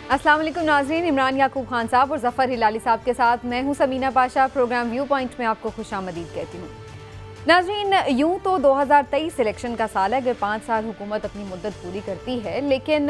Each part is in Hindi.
अस्सलाम वालेकुम नाज़रीन, इमरान याकूब खान साहब और ज़फ़र हिलाली साहब के साथ मैं हूं Samina Pasha. Program view point में आपको खुशामदीद कहती हूं। नाज़रीन, यूं तो 2023 सिलेक्शन का साल है, अगर 5 साल हुकूमत अपनी मुद्दत पूरी करती है, लेकिन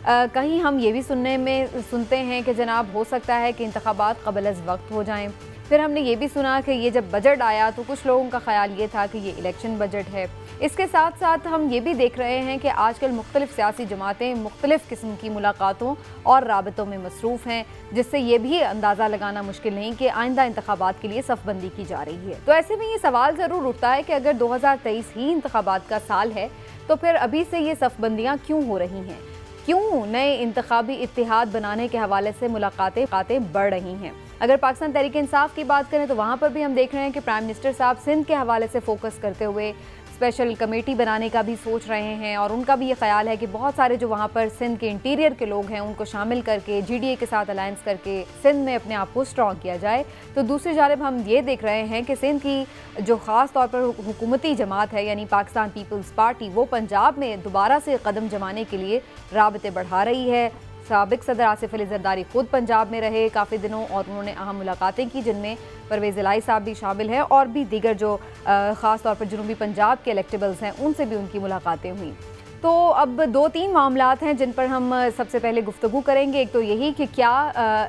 कहीं हम ये भी सुनते हैं कि जनाब हो सकता है कि इंतखाबात क़ब्ल अज़ वक्त हो जाएँ। फिर हमने ये भी सुना कि ये जब बजट आया तो कुछ लोगों का ख्याल ये था कि ये इलेक्शन बजट है। इसके साथ साथ हम ये भी देख रहे हैं कि आजकल मुख्तलिफ सियासी जमातें मुख्तलिफ किस्म की मुलाकातों और राबतों में मसरूफ़ हैं, जिससे ये भी अंदाज़ा लगाना मुश्किल नहीं कि आइंदा इंतखाबात के लिए सफ़बंदी की जा रही है। तो ऐसे में ये सवाल ज़रूर उठता है कि अगर 2023 ही इंतखाबात का साल है तो फिर अभी से ये सफ़बंदियाँ क्यों हो रही हैं, क्यों नए इंतखाबी इत्तेहाद बनाने के हवाले से मुलाकातें बढ़ रही हैं। अगर पाकिस्तान तहरीक इंसाफ की बात करें तो वहाँ पर भी हम देख रहे हैं कि प्राइम मिनिस्टर साहब सिंध के हवाले से फोकस करते हुए स्पेशल कमेटी बनाने का भी सोच रहे हैं, और उनका भी ये ख्याल है कि बहुत सारे जो वहाँ पर सिंध के इंटीरियर के लोग हैं उनको शामिल करके GDA के साथ अलायंस करके सिंध में अपने आप को स्ट्रॉन्ग किया जाए। तो दूसरी जानिब हम ये देख रहे हैं कि सिंध की जो ख़ास तौर पर हुकूमती जमात है यानी पाकिस्तान पीपल्स पार्टी, वो पंजाब में दोबारा से कदम जमाने के लिए राबते बढ़ा रही है। साबिक सदर आसिफ अली जरदारी खुद पंजाब में रहे काफ़ी दिनों और उन्होंने अहम मुलाकातें की, जिनमें परवेज़ इलाही साहब भी शामिल हैं और भी दीगर जो ख़ास तौर पर जनूबी पंजाब के इलेक्टेबल्स हैं उनसे भी उनकी मुलाकातें हुई। तो अब 2-3 मामलात हैं जिन पर हम सबसे पहले गुफ्तगू करेंगे। एक तो यही कि क्या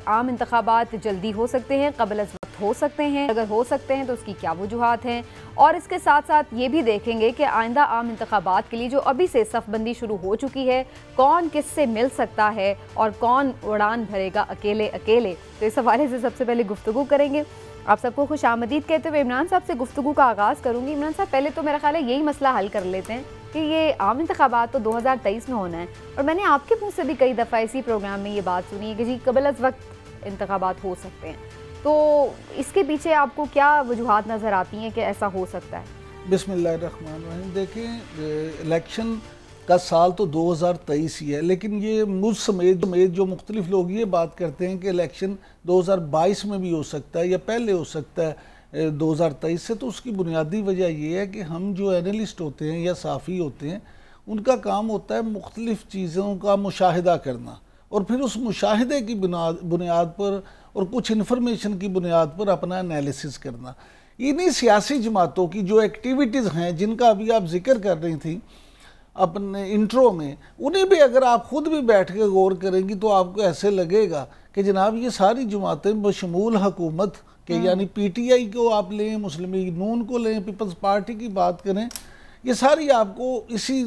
आम इंतखाबात जल्दी हो सकते हैं, क़ब्ल अज़ वक्त हो सकते हैं, अगर हो सकते हैं तो उसकी क्या वजूहात हैं, और इसके साथ साथ ये भी देखेंगे कि आइंदा आम इंतखाबात के लिए जो अभी से सफ़बंदी शुरू हो चुकी है, कौन किससे मिल सकता है और कौन उड़ान भरेगा अकेले अकेले। तो इस हवाले से सबसे पहले गुफ्तगू करेंगे। आप सबको खुश आमदीद कहते हुए इमरान साहब से गुफ्तगू का आगाज़ करूँगी। इमरान साहब, पहले तो मेरा ख्याल है यही मसला हल कर लेते हैं कि ये आम इंतखाबात तो 2023 में होना है, और मैंने आपके मुँह से भी कई दफ़ा इसी प्रोग्राम में ये बात सुनी है कि जी क़ब्ल अज़ वक्त इंतखाबात हो सकते हैं। तो इसके पीछे आपको क्या वजूहात नज़र आती हैं कि ऐसा हो सकता है? बिस्मिल्लाहिर्रहमानिर्रहीम। देखें, इलेक्शन का साल तो 2023 ही है, लेकिन ये मुझ समेत जो मुख्तलिफ लोग ये बात करते हैं कि इलेक्शन 2022 में भी हो सकता है या पहले हो सकता है 2023 से। तो उसकी बुनियादी वजह ये है कि हम जो एनालिस्ट होते हैं या साफ़ी होते हैं, उनका काम होता है मुख्तलिफ चीज़ों का मुशाहिदा करना और फिर उस मुशाहिदे की बुनियाद पर और कुछ इन्फॉर्मेशन की बुनियाद पर अपना एनालिसिस करना। इन्हीं सियासी जमातों की जो एक्टिविटीज़ हैं जिनका अभी आप जिक्र कर रही थी अपने इंट्रो में, उन्हें भी अगर आप ख़ुद भी बैठ के गौर करेंगी तो आपको ऐसे लगेगा कि जनाब ये सारी जमातें बशमूल हुकूमत के, यानी PTI को आप लें, मुस्लिम लीग नून को लें, पीपल्स पार्टी की बात करें, ये सारी आपको इसी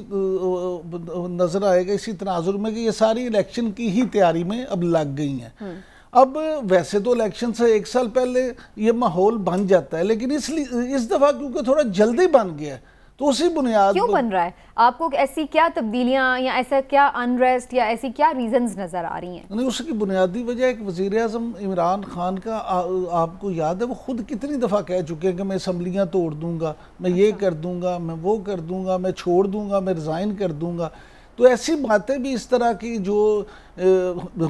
नज़र आएगा, इसी तनाजुर में कि ये सारी इलेक्शन की ही तैयारी में अब लग गई हैं। अब वैसे तो इलेक्शन से 1 साल पहले ये माहौल बन जाता है, लेकिन इसलिए इस दफ़ा क्योंकि थोड़ा जल्दी बन गया तो उसी बुनियाद क्यों बन रहा है? आपको ऐसी क्या तब्दीलियां या ऐसा क्या अनरेस्ट या ऐसी क्या रीजंस नज़र आ रही हैं? नहीं, उसकी बुनियादी वजह एक वज़ीर-ए-आज़म इमरान खान का आपको याद है वो खुद कितनी दफ़ा कह चुके हैं कि मैं असम्बलियाँ तोड़ दूंगा, मैं ये कर दूंगा, मैं वो कर दूंगा, मैं छोड़ दूंगा, मैं रिज़ाइन कर दूंगा। तो ऐसी बातें भी इस तरह की जो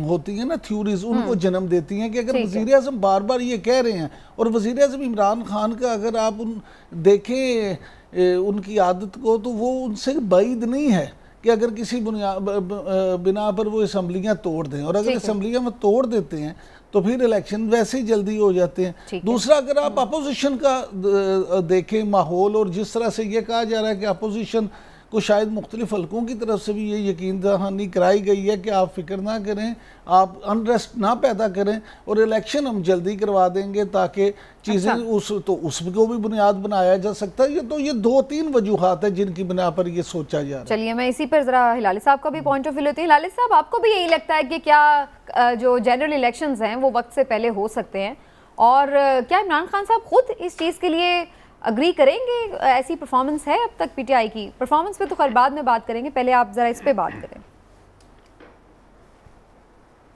होती हैं ना थ्योरीज, उनको जन्म देती हैं कि अगर वज़ीर-ए-आज़म बार बार ये कह रहे हैं, और वज़ीर-ए-आज़म इमरान खान का अगर आप देखें उनकी आदत को, तो वो उनसे बाइद नहीं है कि अगर किसी बिना पर वो असम्बलियाँ तोड़ दें, और अगर असम्बलियाँ में तोड़ देते हैं तो फिर इलेक्शन वैसे ही जल्दी हो जाते हैं। दूसरा, अगर आप अपोजिशन का देखें माहौल, और जिस तरह से ये कहा जा रहा है कि अपोजिशन को शायद मुख्तलिफ हल्कों की तरफ से भी ये यकीन दहानी कराई गई है कि आप फिक्र ना करें, आप अनरेस्ट ना पैदा करें और इलेक्शन हम जल्दी करवा देंगे ताकि चीज़ें उसको भी बुनियाद बनाया जा सकता है। तो ये 2-3 वजूहात है जिनकी बिना पर ये सोचा जा रहा है। चलिए, मैं इसी पर ज़रा हिलाली साहब का भी पॉइंट ऑफ व्यू लेती हूँ। हिलाली साहब, आपको भी यही लगता है कि क्या जो जनरल इलेक्शंस हैं वो वक्त से पहले हो सकते हैं, और क्या इमरान खान साहब खुद इस चीज़ के लिए अग्री करेंगे? ऐसी परफॉर्मेंस है अब तक PTI की? परफॉर्मेंस पे तो खैर बाद में बात करेंगे, पहले आप ज़रा इस पे बात करें।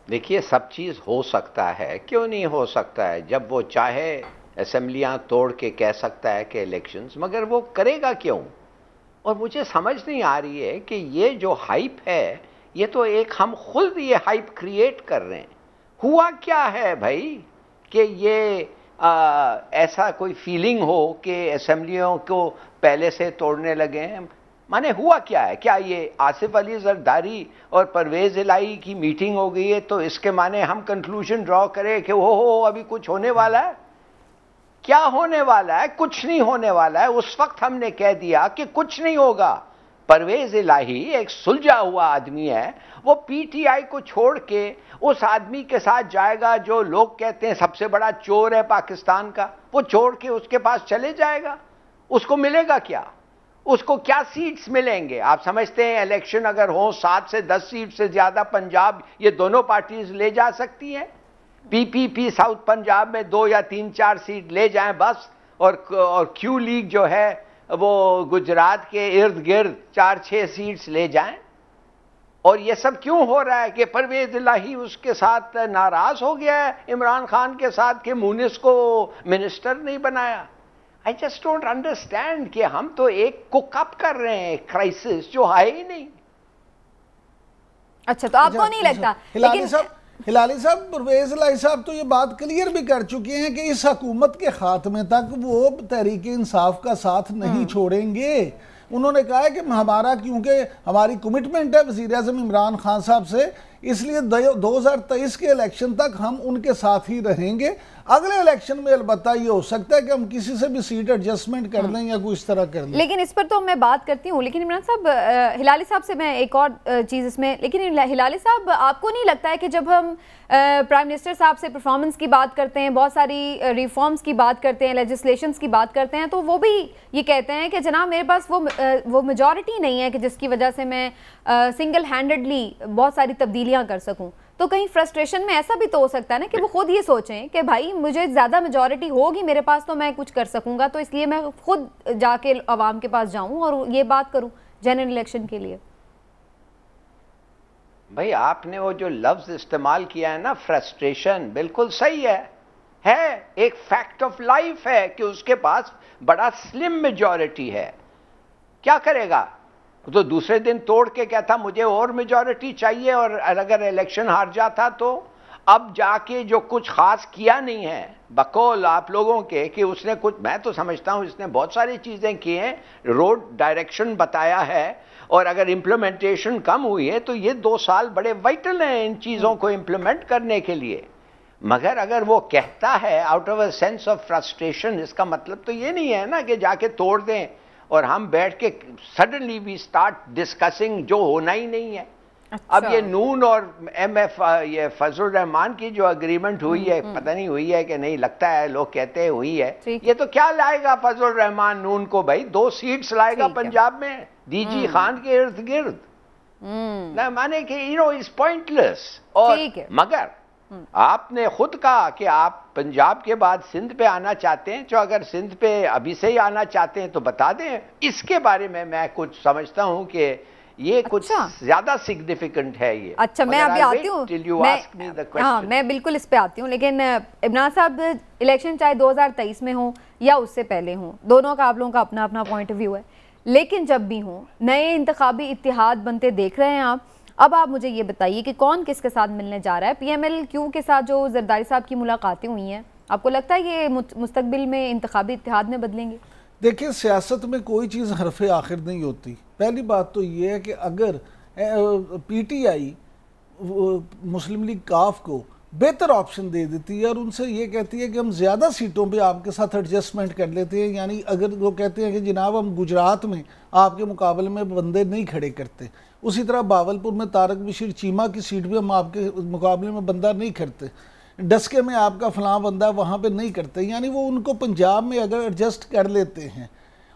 देखिए, सब चीज़ हो सकता है, क्यों नहीं हो सकता है? जब वो चाहे असेंबलियां तोड़ के कह सकता है कि इलेक्शंस, मगर वो करेगा क्यों? और मुझे समझ नहीं आ रही है कि ये जो हाइप है, ये तो एक हम खुद ये हाइप क्रिएट कर रहे हैं। हुआ क्या है भाई कि ये ऐसा कोई फीलिंग हो कि असेंबलियों को पहले से तोड़ने लगे हैं? माने हुआ क्या है? क्या ये आसिफ अली जरदारी और परवेज इलाही की मीटिंग हो गई है तो इसके माने हम कंक्लूजन ड्रॉ करें कि हो अभी कुछ होने वाला है? क्या होने वाला है? कुछ नहीं होने वाला है। उस वक्त हमने कह दिया कि कुछ नहीं होगा। परवेज इलाही एक सुलझा हुआ आदमी है, वो पीटीआई को छोड़ के उस आदमी के साथ जाएगा जो लोग कहते हैं सबसे बड़ा चोर है पाकिस्तान का, वो छोड़ के उसके पास चले जाएगा। उसको मिलेगा क्या? उसको क्या सीट्स मिलेंगे? आप समझते हैं इलेक्शन अगर हो 7 से 10 सीट से ज्यादा पंजाब ये दोनों पार्टीज ले जा सकती हैं? पीपीपी साउथ पंजाब में 2 या 3-4 सीट ले जाएं बस, और क्यू लीग जो है वो गुजरात के इर्द गिर्द 4-6 सीट्स ले जाएं। और ये सब क्यों हो रहा है कि परवेज इलाही उसके साथ नाराज हो गया है इमरान खान के साथ कि मुनिस को मिनिस्टर नहीं बनाया? आई जस्ट डोंट अंडरस्टैंड कि हम तो एक कुक अप कर रहे हैं क्राइसिस जो है ही नहीं। अच्छा, तो आपको नहीं लगता? हिलाली साहब, परवेज इलाही साहब तो ये बात क्लियर भी कर चुके हैं कि इस हुकूमत के खात्मे तक वो तहरीक इंसाफ का साथ नहीं छोड़ेंगे। उन्होंने कहा है कि हमारा, क्योंकि हमारी कमिटमेंट है वज़ीर आज़म इमरान खान साहब से, इसलिए 2023 के इलेक्शन तक हम उनके साथ ही रहेंगे। अगले इलेक्शन में अलबत्ता ये हो सकता है कि हम किसी से भी सीट एडजस्टमेंट कर लें या कुछ इस तरह कर लें। लेकिन इस पर तो मैं बात करती हूँ। लेकिन इमरान साहब, हिलाली साहब से मैं एक और चीज़ इसमें, लेकिन हिलाली साहब आपको नहीं लगता है कि जब हम प्राइम मिनिस्टर साहब से परफॉर्मेंस की बात करते हैं, बहुत सारी रिफॉर्म्स की बात करते हैं, लेजिस्लेशंस की बात करते हैं, तो वो भी ये कहते हैं कि जनाब मेरे पास वो मेजॉरिटी नहीं है कि जिसकी वजह से मैं सिंगल हैंडेडली बहुत सारी तब्दीलियाँ कर सकूँ। तो कहीं फ्रस्ट्रेशन में ऐसा भी तो हो सकता है ना कि वो खुद ये सोचें कि भाई मुझे ज़्यादा मेजॉरिटी होगी मेरे पास तो मैं कुछ कर सकूंगा, तो इसलिए मैं खुद जाके अवाम के पास जाऊं और ये बात करूं जनरल इलेक्शन के लिए। भाई आपने वो जो लफ्ज इस्तेमाल किया है ना, फ्रस्ट्रेशन, बिल्कुल सही है एक फैक्ट ऑफ लाइफ है कि उसके पास बड़ा स्लिम मेजॉरिटी है। क्या करेगा? तो दूसरे दिन तोड़ के क्या था, मुझे और मेजॉरिटी चाहिए, और अगर इलेक्शन हार जाता तो अब जाके जो कुछ खास किया नहीं है बकौल आप लोगों के कि उसने कुछ, मैं तो समझता हूं इसने बहुत सारी चीजें की हैं, रोड डायरेक्शन बताया है, और अगर इंप्लीमेंटेशन कम हुई है तो ये 2 साल बड़े वाइटल हैं इन चीजों को इंप्लीमेंट करने के लिए। मगर अगर वो कहता है out of a sense of frustration, इसका मतलब तो ये नहीं है ना कि जाके तोड़ दें और हम बैठ के सडनली वी स्टार्ट डिस्कसिंग जो होना ही नहीं है। अच्छा। अब ये नून और MF ये फजल रहमान की जो अग्रीमेंट हुई है, पता नहीं हुई है कि नहीं, लगता है लोग कहते हैं हुई है। ये तो क्या लाएगा फजल रहमान नून को? भाई 2 सीट्स लाएगा पंजाब में डीजी खान के इर्द गिर्द। ना माने कि इज पॉइंटलेस। और मगर आपने खुद कहा कि आप पंजाब के बाद सिंध पे आना चाहते हैं, तो अगर सिंध पे अभी से ही आना चाहते हैं तो बता दें। इसके बारे में मैं कुछ समझता हूं कि ये कुछ ज्यादा सिग्निफिकेंट है ये। अच्छा, मैं अभी आती हूँ। हाँ, मैं बिल्कुल इस पे आती हूँ। लेकिन इमरान साहब, इलेक्शन चाहे 2023 में हो या उससे पहले हो, दोनों का आप लोगों का अपना अपना पॉइंट ऑफ व्यू है, लेकिन जब भी हो नए इंतखाबी इत्तेहाद बनते देख रहे हैं आप। अब आप मुझे ये बताइए कि कौन किसके साथ मिलने जा रहा है? PMLQ के साथ जो जरदारी साहब की मुलाकातें हुई हैं, आपको लगता है ये मुस्तकबिल में इंतखाबी इत्तेहाद में बदलेंगे? देखिए, सियासत में कोई चीज़ हरफ आखिर नहीं होती। पहली बात तो ये है कि अगर PTI मुस्लिम लीग काफ को बेहतर ऑप्शन दे देती है और उनसे ये कहती है कि हम ज़्यादा सीटों पे आपके साथ एडजस्टमेंट कर लेते हैं, यानी अगर वो कहते हैं कि जनाब हम गुजरात में आपके मुकाबले में बंदे नहीं खड़े करते, उसी तरह बावलपुर में तारक बशीर चीमा की सीट पे हम आपके मुकाबले में बंदा नहीं करते, डस्के में आपका फलां बंदा वहाँ पे नहीं करते, यानी वो उनको पंजाब में अगर एडजस्ट कर लेते हैं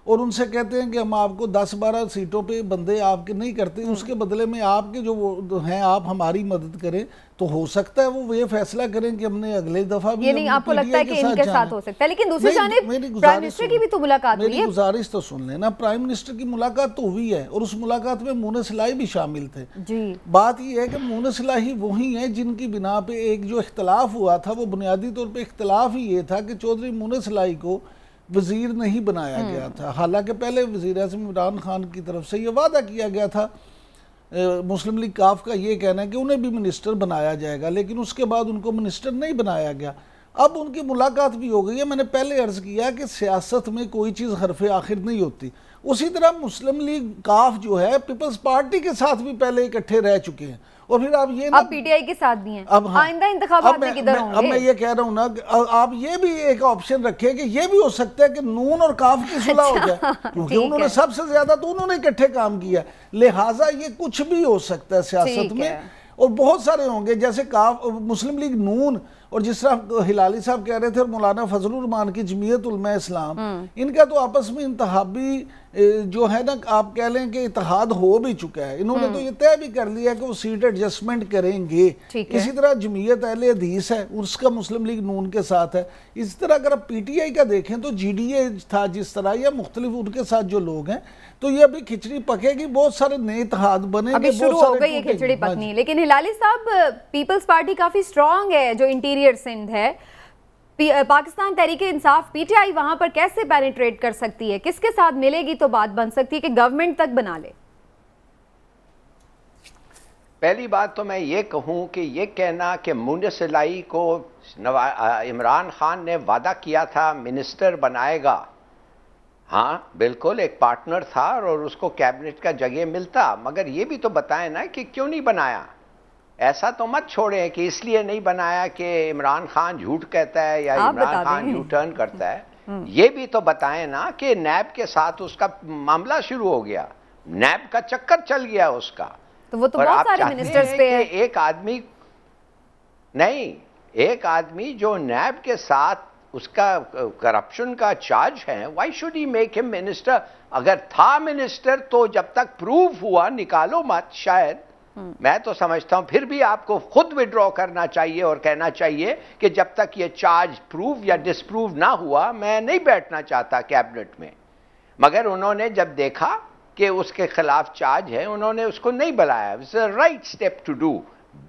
और उनसे कहते हैं कि हम आपको 10-12 सीटों पे बंदे आपके नहीं करते, उसके बदले में आपके जो वो हैं आप हमारी मदद करें, तो हो सकता है वो ये फैसला करें कि हमने अगले दफ़ा भी। ये नहीं आपको लगता है कि इनके साथ हो सकता है? लेकिन दूसरी जानिब प्राइम मिनिस्टर की भी तो मुलाकात हुई है। मेरी गुजारिश तो सुन लेना, प्राइम मिनिस्टर की मुलाकात तो हुई है और उस मुलाकात में मुनिस इलाही भी शामिल थे जी। बात ये है कि मुनिस इलाही वही है जिनकी बिना पे एक जो इख्तलाफ हुआ था, वो बुनियादी तौर पर इख्तलाफ ही ये था कि चौधरी मुनिस इलाही को वज़ीर नहीं बनाया गया था। हालांकि पहले वज़ीर आज़म इमरान खान की तरफ से ये वादा किया गया था, मुस्लिम लीग काफ का ये कहना है कि उन्हें भी मिनिस्टर बनाया जाएगा, लेकिन उसके बाद उनको मिनिस्टर नहीं बनाया गया। अब उनकी मुलाकात भी हो गई है। मैंने पहले अर्ज किया कि सियासत में कोई चीज़ हरफ आखिर नहीं होती। उसी तरह मुस्लिम लीग काफ जो है पीपल्स पार्टी के साथ भी पहले इकट्ठे रह चुके हैं, और फिर आप ये अब पीटीआई के साथ भी हैं। अब आइंदा इंतखाबात में किधर होंगे? अब मैं ये कह रहा हूँ ना, आप ये भी एक ऑप्शन रखें कि ये भी हो सकता है कि नून और काफ की सुलह हो जाए, क्योंकि उन्होंने सबसे ज्यादा तो उन्होंने इकट्ठे काम किया, लिहाजा ये कुछ भी हो सकता है सियासत में। और बहुत सारे होंगे, जैसे काफ, मुस्लिम लीग नून, और जिस तरह हिलाली साहब कह रहे थे, और मौलाना फजलुर रहमान की जमीयत उलमा इस्लाम, इनका तो आपस में इंतहाबी जो है ना, आप कह लें कि इत्तेहाद हो भी चुका है। इन्होंने तो ये तय भी कर लिया कि वो सीट एडजस्टमेंट करेंगे। इसी तरह जमीयत अहले हदीस है, उसका मुस्लिम लीग नून के साथ है। इसी तरह अगर आप पीटीआई का देखें तो जीडीए था जिस तरह, या मुख्तलिफ उनके साथ जो लोग हैं, तो ये अभी खिचड़ी पकेगी, बहुत सारे नए इत्तेहाद बनेंगे, अभी शुरू हो गई है खिचड़ी पकनी। लेकिन हिलाली साहब, पीपल्स पार्टी काफी स्ट्रांग है जो इंटीरियर सिंध है, पाकिस्तान तहरीक इंसाफ पीटीआई वहां पर कैसे पेनिट्रेट कर सकती है? किसके साथ मिलेगी तो बात बन सकती है कि गवर्नमेंट तक बना ले? पहली बात तो मैं ये कहूं कि ये कहना कि मुनसिलाई को इमरान खान ने वादा किया था मिनिस्टर बनाएगा, हाँ बिल्कुल एक पार्टनर था और उसको कैबिनेट का जगह मिलता, मगर ये भी तो बताएं ना कि क्यों नहीं बनाया। ऐसा तो मत छोड़ें कि इसलिए नहीं बनाया कि इमरान खान झूठ कहता है या इमरान खान यू टर्न करता है। ये भी तो बताएं ना कि नैब के साथ उसका मामला शुरू हो गया, नैब का चक्कर चल गया उसका। तो वो तो बहुत सारे मिनिस्टर्स पे है। एक आदमी नहीं, एक आदमी जो नैब के साथ उसका करप्शन का चार्ज है, why should he make him minister? अगर था मिनिस्टर तो जब तक प्रूव हुआ निकालो मत। शायद मैं तो समझता हूं फिर भी आपको खुद विड्रॉ करना चाहिए और कहना चाहिए कि जब तक ये चार्ज प्रूव या डिसप्रूव ना हुआ मैं नहीं बैठना चाहता कैबिनेट में। मगर उन्होंने जब देखा कि उसके खिलाफ चार्ज है, उन्होंने उसको नहीं बुलाया। It's a right step to do.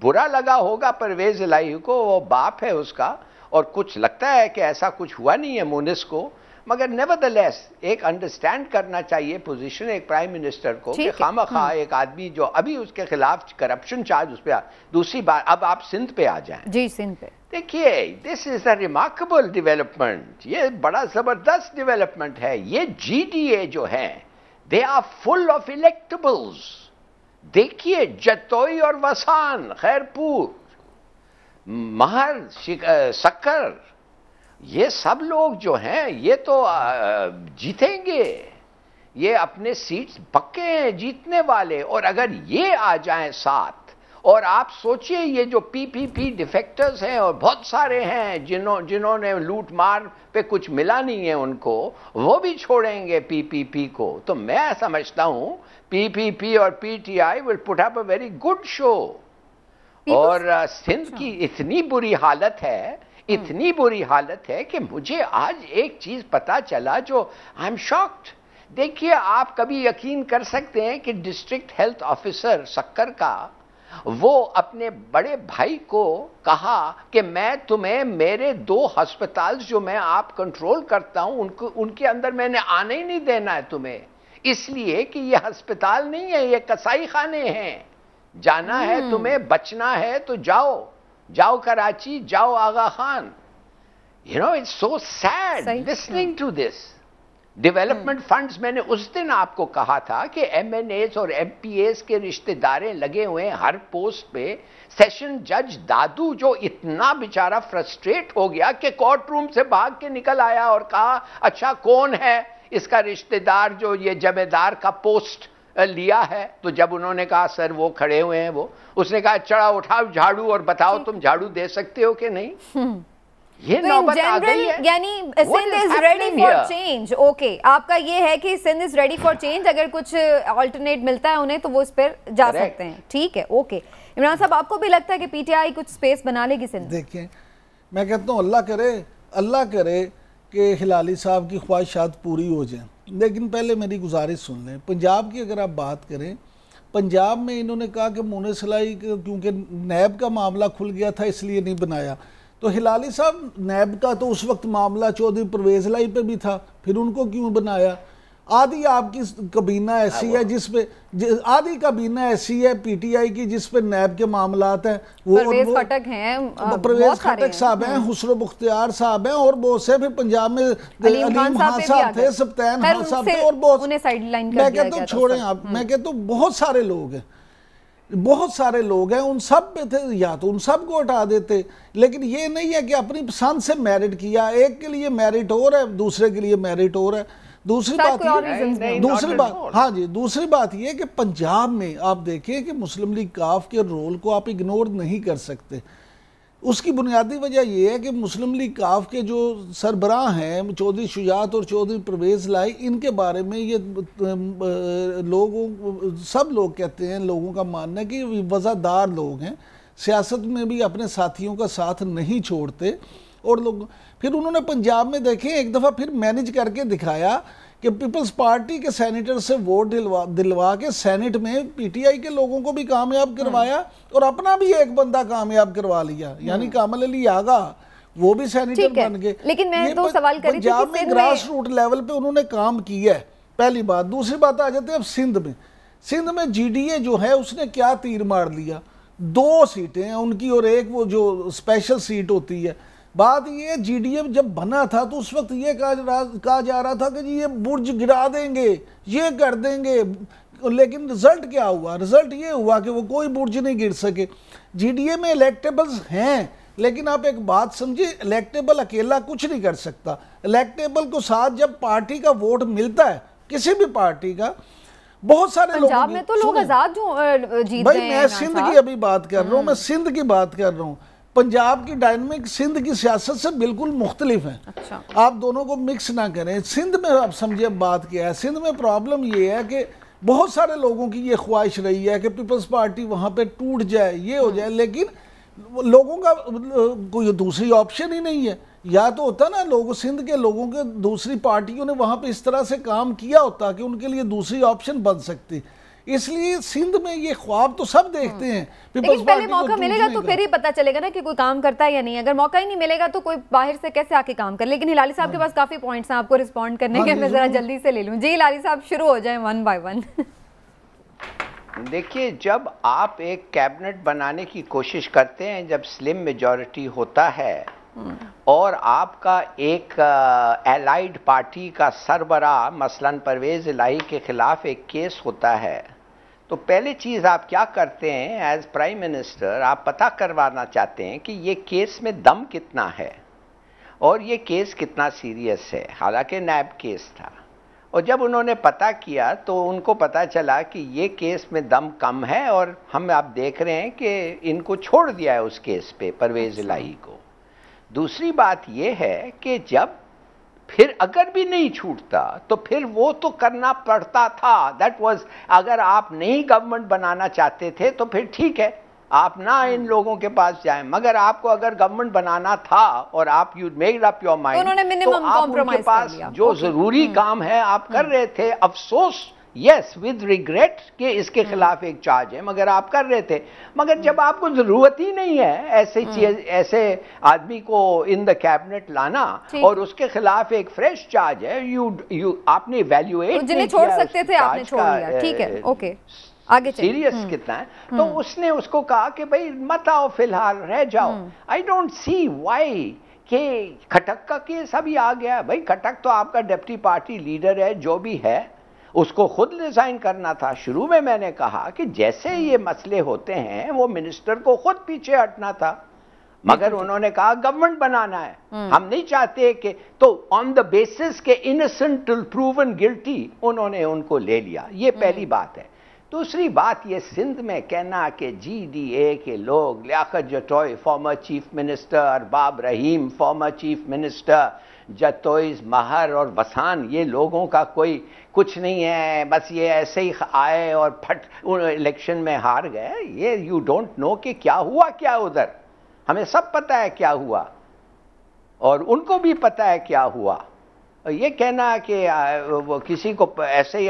बुरा लगा होगा परवेज इलाही को, वो बाप है उसका, और कुछ लगता है कि ऐसा कुछ हुआ नहीं है मुनिस को, मगर नेवरदलेस एक अंडरस्टैंड करना चाहिए पोजीशन एक प्राइम मिनिस्टर को कि खामखा एक आदमी जो अभी उसके खिलाफ करप्शन चार्ज उस पर। दूसरी बात, अब आप सिंध पे आ जाएं। जी, सिंध पे देखिए, this is a remarkable development, ये बड़ा जबरदस्त डेवलपमेंट है। ये जीडीए जो है they are full of electables. देखिए जतोई और वसान, खैरपुर, महर, सक्कर, ये सब लोग जो हैं ये तो जीतेंगे, ये अपने सीट्स पक्के हैं जीतने वाले। और अगर ये आ जाएं साथ, और आप सोचिए ये जो पीपीपी डिफेक्टर्स हैं और बहुत सारे हैं जिन्होंने लूट मार पे कुछ मिला नहीं है उनको, वो भी छोड़ेंगे पीपीपी को। तो मैं समझता हूं पीपीपी और PTI will put up a very good show. और सिंध की इतनी बुरी हालत है, इतनी बुरी हालत है कि मुझे आज एक चीज पता चला जो आई एम शॉक्ड। देखिए, आप कभी यकीन कर सकते हैं कि डिस्ट्रिक्ट हेल्थ ऑफिसर सक्कर का वो अपने बड़े भाई को कहा कि मैं तुम्हें मेरे 2 अस्पताल जो मैं आप कंट्रोल करता हूं उनके अंदर मैंने आने ही नहीं देना है तुम्हें, इसलिए कि ये अस्पताल नहीं है, ये कसाई खाने हैं। जाना है तुम्हें, बचना है तो जाओ, जाओ कराची, जाओ Aga Khan. You know, it's so sad listening to this. Development funds, मैंने उस दिन आपको कहा था कि एमएनएस और एमपीएस के रिश्तेदारे लगे हुए हैं हर पोस्ट पे। सेशन जज दादू जो इतना बेचारा फ्रस्ट्रेट हो गया कि कोर्ट रूम से भाग के निकल आया और कहा अच्छा कौन है इसका रिश्तेदार जो ये जमेदार का पोस्ट लिया है। तो जब उन्होंने कहा सर वो खड़े हुए हैं, वो उसने कहा चढ़ा उठाओ झाड़ू और बताओ तुम झाड़ू दे सकते हो कि नहीं। ये नौबत आ गई है। यानी Sindh is ready for change. Okay, आपका ये है कि Sindh is ready for change, अगर कुछ ऑल्टरनेट मिलता है उन्हें तो वो इस पर जा सकते हैं। ठीक है, ओके। इमरान साहब, आपको भी लगता है कि पीटीआई कुछ स्पेस बना लेगी सिंध? देखिए, मैं कहता हूँ अल्लाह करे कि हिलाली साहब की ख्वाहिशात पूरी हो जाएं। लेकिन पहले मेरी गुजारिश सुन लें। पंजाब की अगर आप बात करें, पंजाब में इन्होंने कहा कि मुनसिलाई क्योंकि नैब का मामला खुल गया था इसलिए नहीं बनाया। तो हिलाली साहब, नैब का तो उस वक्त मामला चौधरी परवेज लाई पे भी था, फिर उनको क्यों बनाया? आधी आपकी कबीना ऐसी है जिसपे आधी कबीना ऐसी है पीटीआई की जिसपे नैब के मामलात हैं, वो परवेज खटक हैं, परवेज खटक साहब हैं, हुस्रो मुख्तियार साहब हैं, और बहुत से भी पंजाब में अलीम खान साहब थे, सप्तान खान साहब थे, और बहुत, मैं कहता हूँ छोड़ें आप, मैं कहता हूँ बहुत सारे लोग हैं, बहुत सारे लोग हैं, उन सब पे थे, या तो उन सब को हटा देते। लेकिन ये नहीं है कि अपनी पसंद से मेरिट किया, एक के लिए मेरिट और है, दूसरे के लिए मेरिट और है। दूसरी बात हाँ जी, दूसरी बात ये कि पंजाब में आप देखें कि मुस्लिम लीग काफ के रोल को आप इग्नोर नहीं कर सकते। उसकी बुनियादी वजह यह है कि मुस्लिम लीग काफ के जो सरबराह हैं चौधरी शुजात और चौधरी परवेज लाई, इनके बारे में ये लोगों सब लोग कहते हैं, लोगों का मानना है कि वज़ादार लोग हैं, सियासत में भी अपने साथियों का साथ नहीं छोड़ते। और लोग फिर उन्होंने पंजाब में देखें एक दफ़ा फिर मैनेज करके दिखाया कि पीपल्स पार्टी के सेनेटर से वोट दिलवा के सेनेट में पीटीआई के लोगों को भी कामयाब करवाया और अपना भी एक बंदा कामयाब करवा लिया, यानी कामल अली आगा, वो भी सेनेटर बन गए। लेकिन मैं तो सवाल कर रही थी पंजाब में ग्रास रूट लेवल पे उन्होंने काम किया है, पहली बात। दूसरी बात आ जाते हैं अब सिंध में जीडीए जो है उसने क्या तीर मार लिया, 2 सीटें हैं उनकी और एक वो जो स्पेशल सीट होती है। बात ये जीडीए जब बना था तो उस वक्त ये कहा जा रहा था कि जी ये बुर्ज गिरा देंगे, ये कर देंगे, लेकिन रिजल्ट क्या हुआ? रिजल्ट ये हुआ कि वो कोई बुर्ज नहीं गिर सके। जीडीए में इलेक्टेबल्स हैं, लेकिन आप एक बात समझिए, इलेक्टेबल अकेला कुछ नहीं कर सकता। इलेक्टेबल को साथ जब पार्टी का वोट मिलता है, किसी भी पार्टी का, बहुत सारे लोग पंजाब में तो लोग आजाद जो जीत भाई, मैं सिंध की अभी बात कर रहा हूँ, मैं सिंध की बात कर रहा हूँ। पंजाब की डायनामिक सिंध की सियासत से बिल्कुल मुख्तलिफ है। अच्छा। आप दोनों को मिक्स ना करें। सिंध में आप समझिए बात क्या है, सिंध में प्रॉब्लम ये है कि बहुत सारे लोगों की ये ख्वाहिश रही है कि पीपल्स पार्टी वहाँ पे टूट जाए, ये हो जाए, लेकिन लोगों का कोई दूसरी ऑप्शन ही नहीं है। या तो होता ना, लोगों सिंध के लोगों के दूसरी पार्टियों ने वहाँ पे इस तरह से काम किया होता कि उनके लिए दूसरी ऑप्शन बन सकती। इसलिए सिंध में ये ख्वाब तो सब देखते हैं। लेकिन पहले मौका मिलेगा तो फिर ही पता चलेगा ना कि कोई काम करता है या नहीं। अगर मौका ही नहीं मिलेगा तो कोई बाहर से कैसे आके काम कर। लेकिन हिलाली साहब के पास काफी पॉइंट्स हैं आपको रिस्पॉन्ड करने के, मैं जरा जल्दी से ले लूं। जी हिलाली साहब, शुरू हो जाए 1 बाय 1। देखिए, जब आप एक कैबिनेट बनाने की कोशिश करते हैं, जब स्लिम मेजॉरिटी होता है और आपका एक एलाइड पार्टी का सरबराह मसलन परवेज इलाही के खिलाफ एक केस होता है, तो पहली चीज़ आप क्या करते हैं एज प्राइम मिनिस्टर, आप पता करवाना चाहते हैं कि ये केस में दम कितना है और ये केस कितना सीरियस है। हालांकि नैब केस था, और जब उन्होंने पता किया तो उनको पता चला कि ये केस में दम कम है, और हम आप देख रहे हैं कि इनको छोड़ दिया है उस केस पे, परवेज इलाही को। दूसरी बात यह है कि जब फिर अगर भी नहीं छूटता तो फिर वो तो करना पड़ता था। दैट वाज, अगर आप नहीं गवर्नमेंट बनाना चाहते थे तो फिर ठीक है, आप ना इन लोगों के पास जाएं, मगर आपको अगर गवर्नमेंट बनाना था और आप you made up your mind, तो आप उनके पास जो जरूरी काम है आप कर रहे थे। अफसोस, यस, विद रिग्रेट कि इसके खिलाफ एक चार्ज है, मगर आप कर रहे थे। मगर जब आपको जरूरत ही नहीं है ऐसे आदमी को इन द कैबिनेट लाना और उसके खिलाफ एक फ्रेश चार्ज है, आपने इवैल्यूएट जिन्हें छोड़ सकते थे आपने छोड़ लिया, ठीक है, ओके, आगे सीरियस कितना है। तो उसने उसको कहा कि भाई मत आओ, फिलहाल रह जाओ। आई डोंट सी व्हाई कि खटक का केस अभी आ गया। भाई खटक तो आपका डिप्टी पार्टी लीडर है, जो भी है उसको खुद रिजाइन करना था। शुरू में मैंने कहा कि जैसे ये मसले होते हैं वो मिनिस्टर को खुद पीछे हटना था, मगर उन्होंने कहा गवर्नमेंट बनाना है, हम नहीं चाहते कि, तो ऑन द बेसिस के इनोसेंट टिल प्रूवन गिल्टी उन्होंने उनको ले लिया। ये पहली बात है। दूसरी बात ये सिंध में कहना कि जीडीए के लोग, Liaquat Jatoi former chief minister, Arbab Rahim former chief minister, Jatois Mahar और वसान, ये लोगों का कोई कुछ नहीं है, बस ये ऐसे ही आए और फट इलेक्शन में हार गए, ये यू डोंट नो कि क्या हुआ क्या उधर। हमें सब पता है क्या हुआ और उनको भी पता है क्या हुआ। ये कहना कि वो किसी को ऐसे ही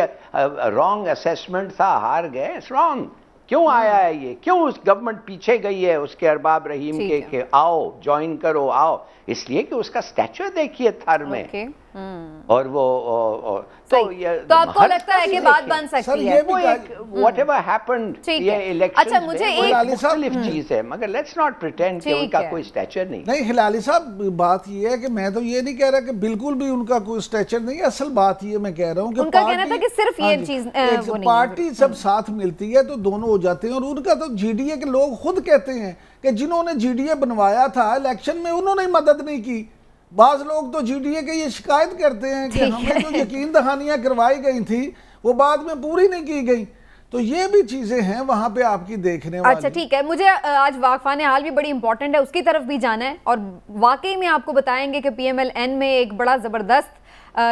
रॉन्ग असेसमेंट था, हार गए, इट्स रॉन्ग। क्यों आया है ये, क्यों उस गवर्नमेंट पीछे गई है उसके अरबाब रहीम के आओ ज्वाइन करो, आओ, इसलिए कि उसका स्टैचर देखिए थर में। और वो तो आपको लगता है कि बात बन सकती है? व्हाटएवर हैपेंड, ये इलेक्शन अच्छा, मुझे एक मुख्तलिफ चीज है, मगर लेट्स नॉट प्रिटेंड कि उनका कोई स्टैचर नहीं। हिलाली साहब, बात ये है कि मैं तो ये नहीं कह रहा कि बिल्कुल भी उनका कोई स्टैचर नहीं है। असल बात ये मैं कह रहा हूँ कि उनका कहना था कि सिर्फ ये चीज पार्टी सब साथ मिलती है तो दोनों हो जाते हैं। और उनका तो जीडीए के लोग खुद कहते हैं कि जिन्होंने जीडीए बनवाया था इलेक्शन में उन्होंने मदद नहीं की। बाज लोग तो जीडीए के ये शिकायत करते हैं कि हमें जो यकीन दहानियां करवाई गई थी वो बाद में पूरी नहीं की गई। तो ये भी चीजें हैं वहां पे आपकी देखने वाली। अच्छा ठीक है, मुझे आज वाकफान हाल भी बड़ी इंपॉर्टेंट है, उसकी तरफ भी जाना है और वाकई में आपको बताएंगे कि PMLN में एक बड़ा ज़बरदस्त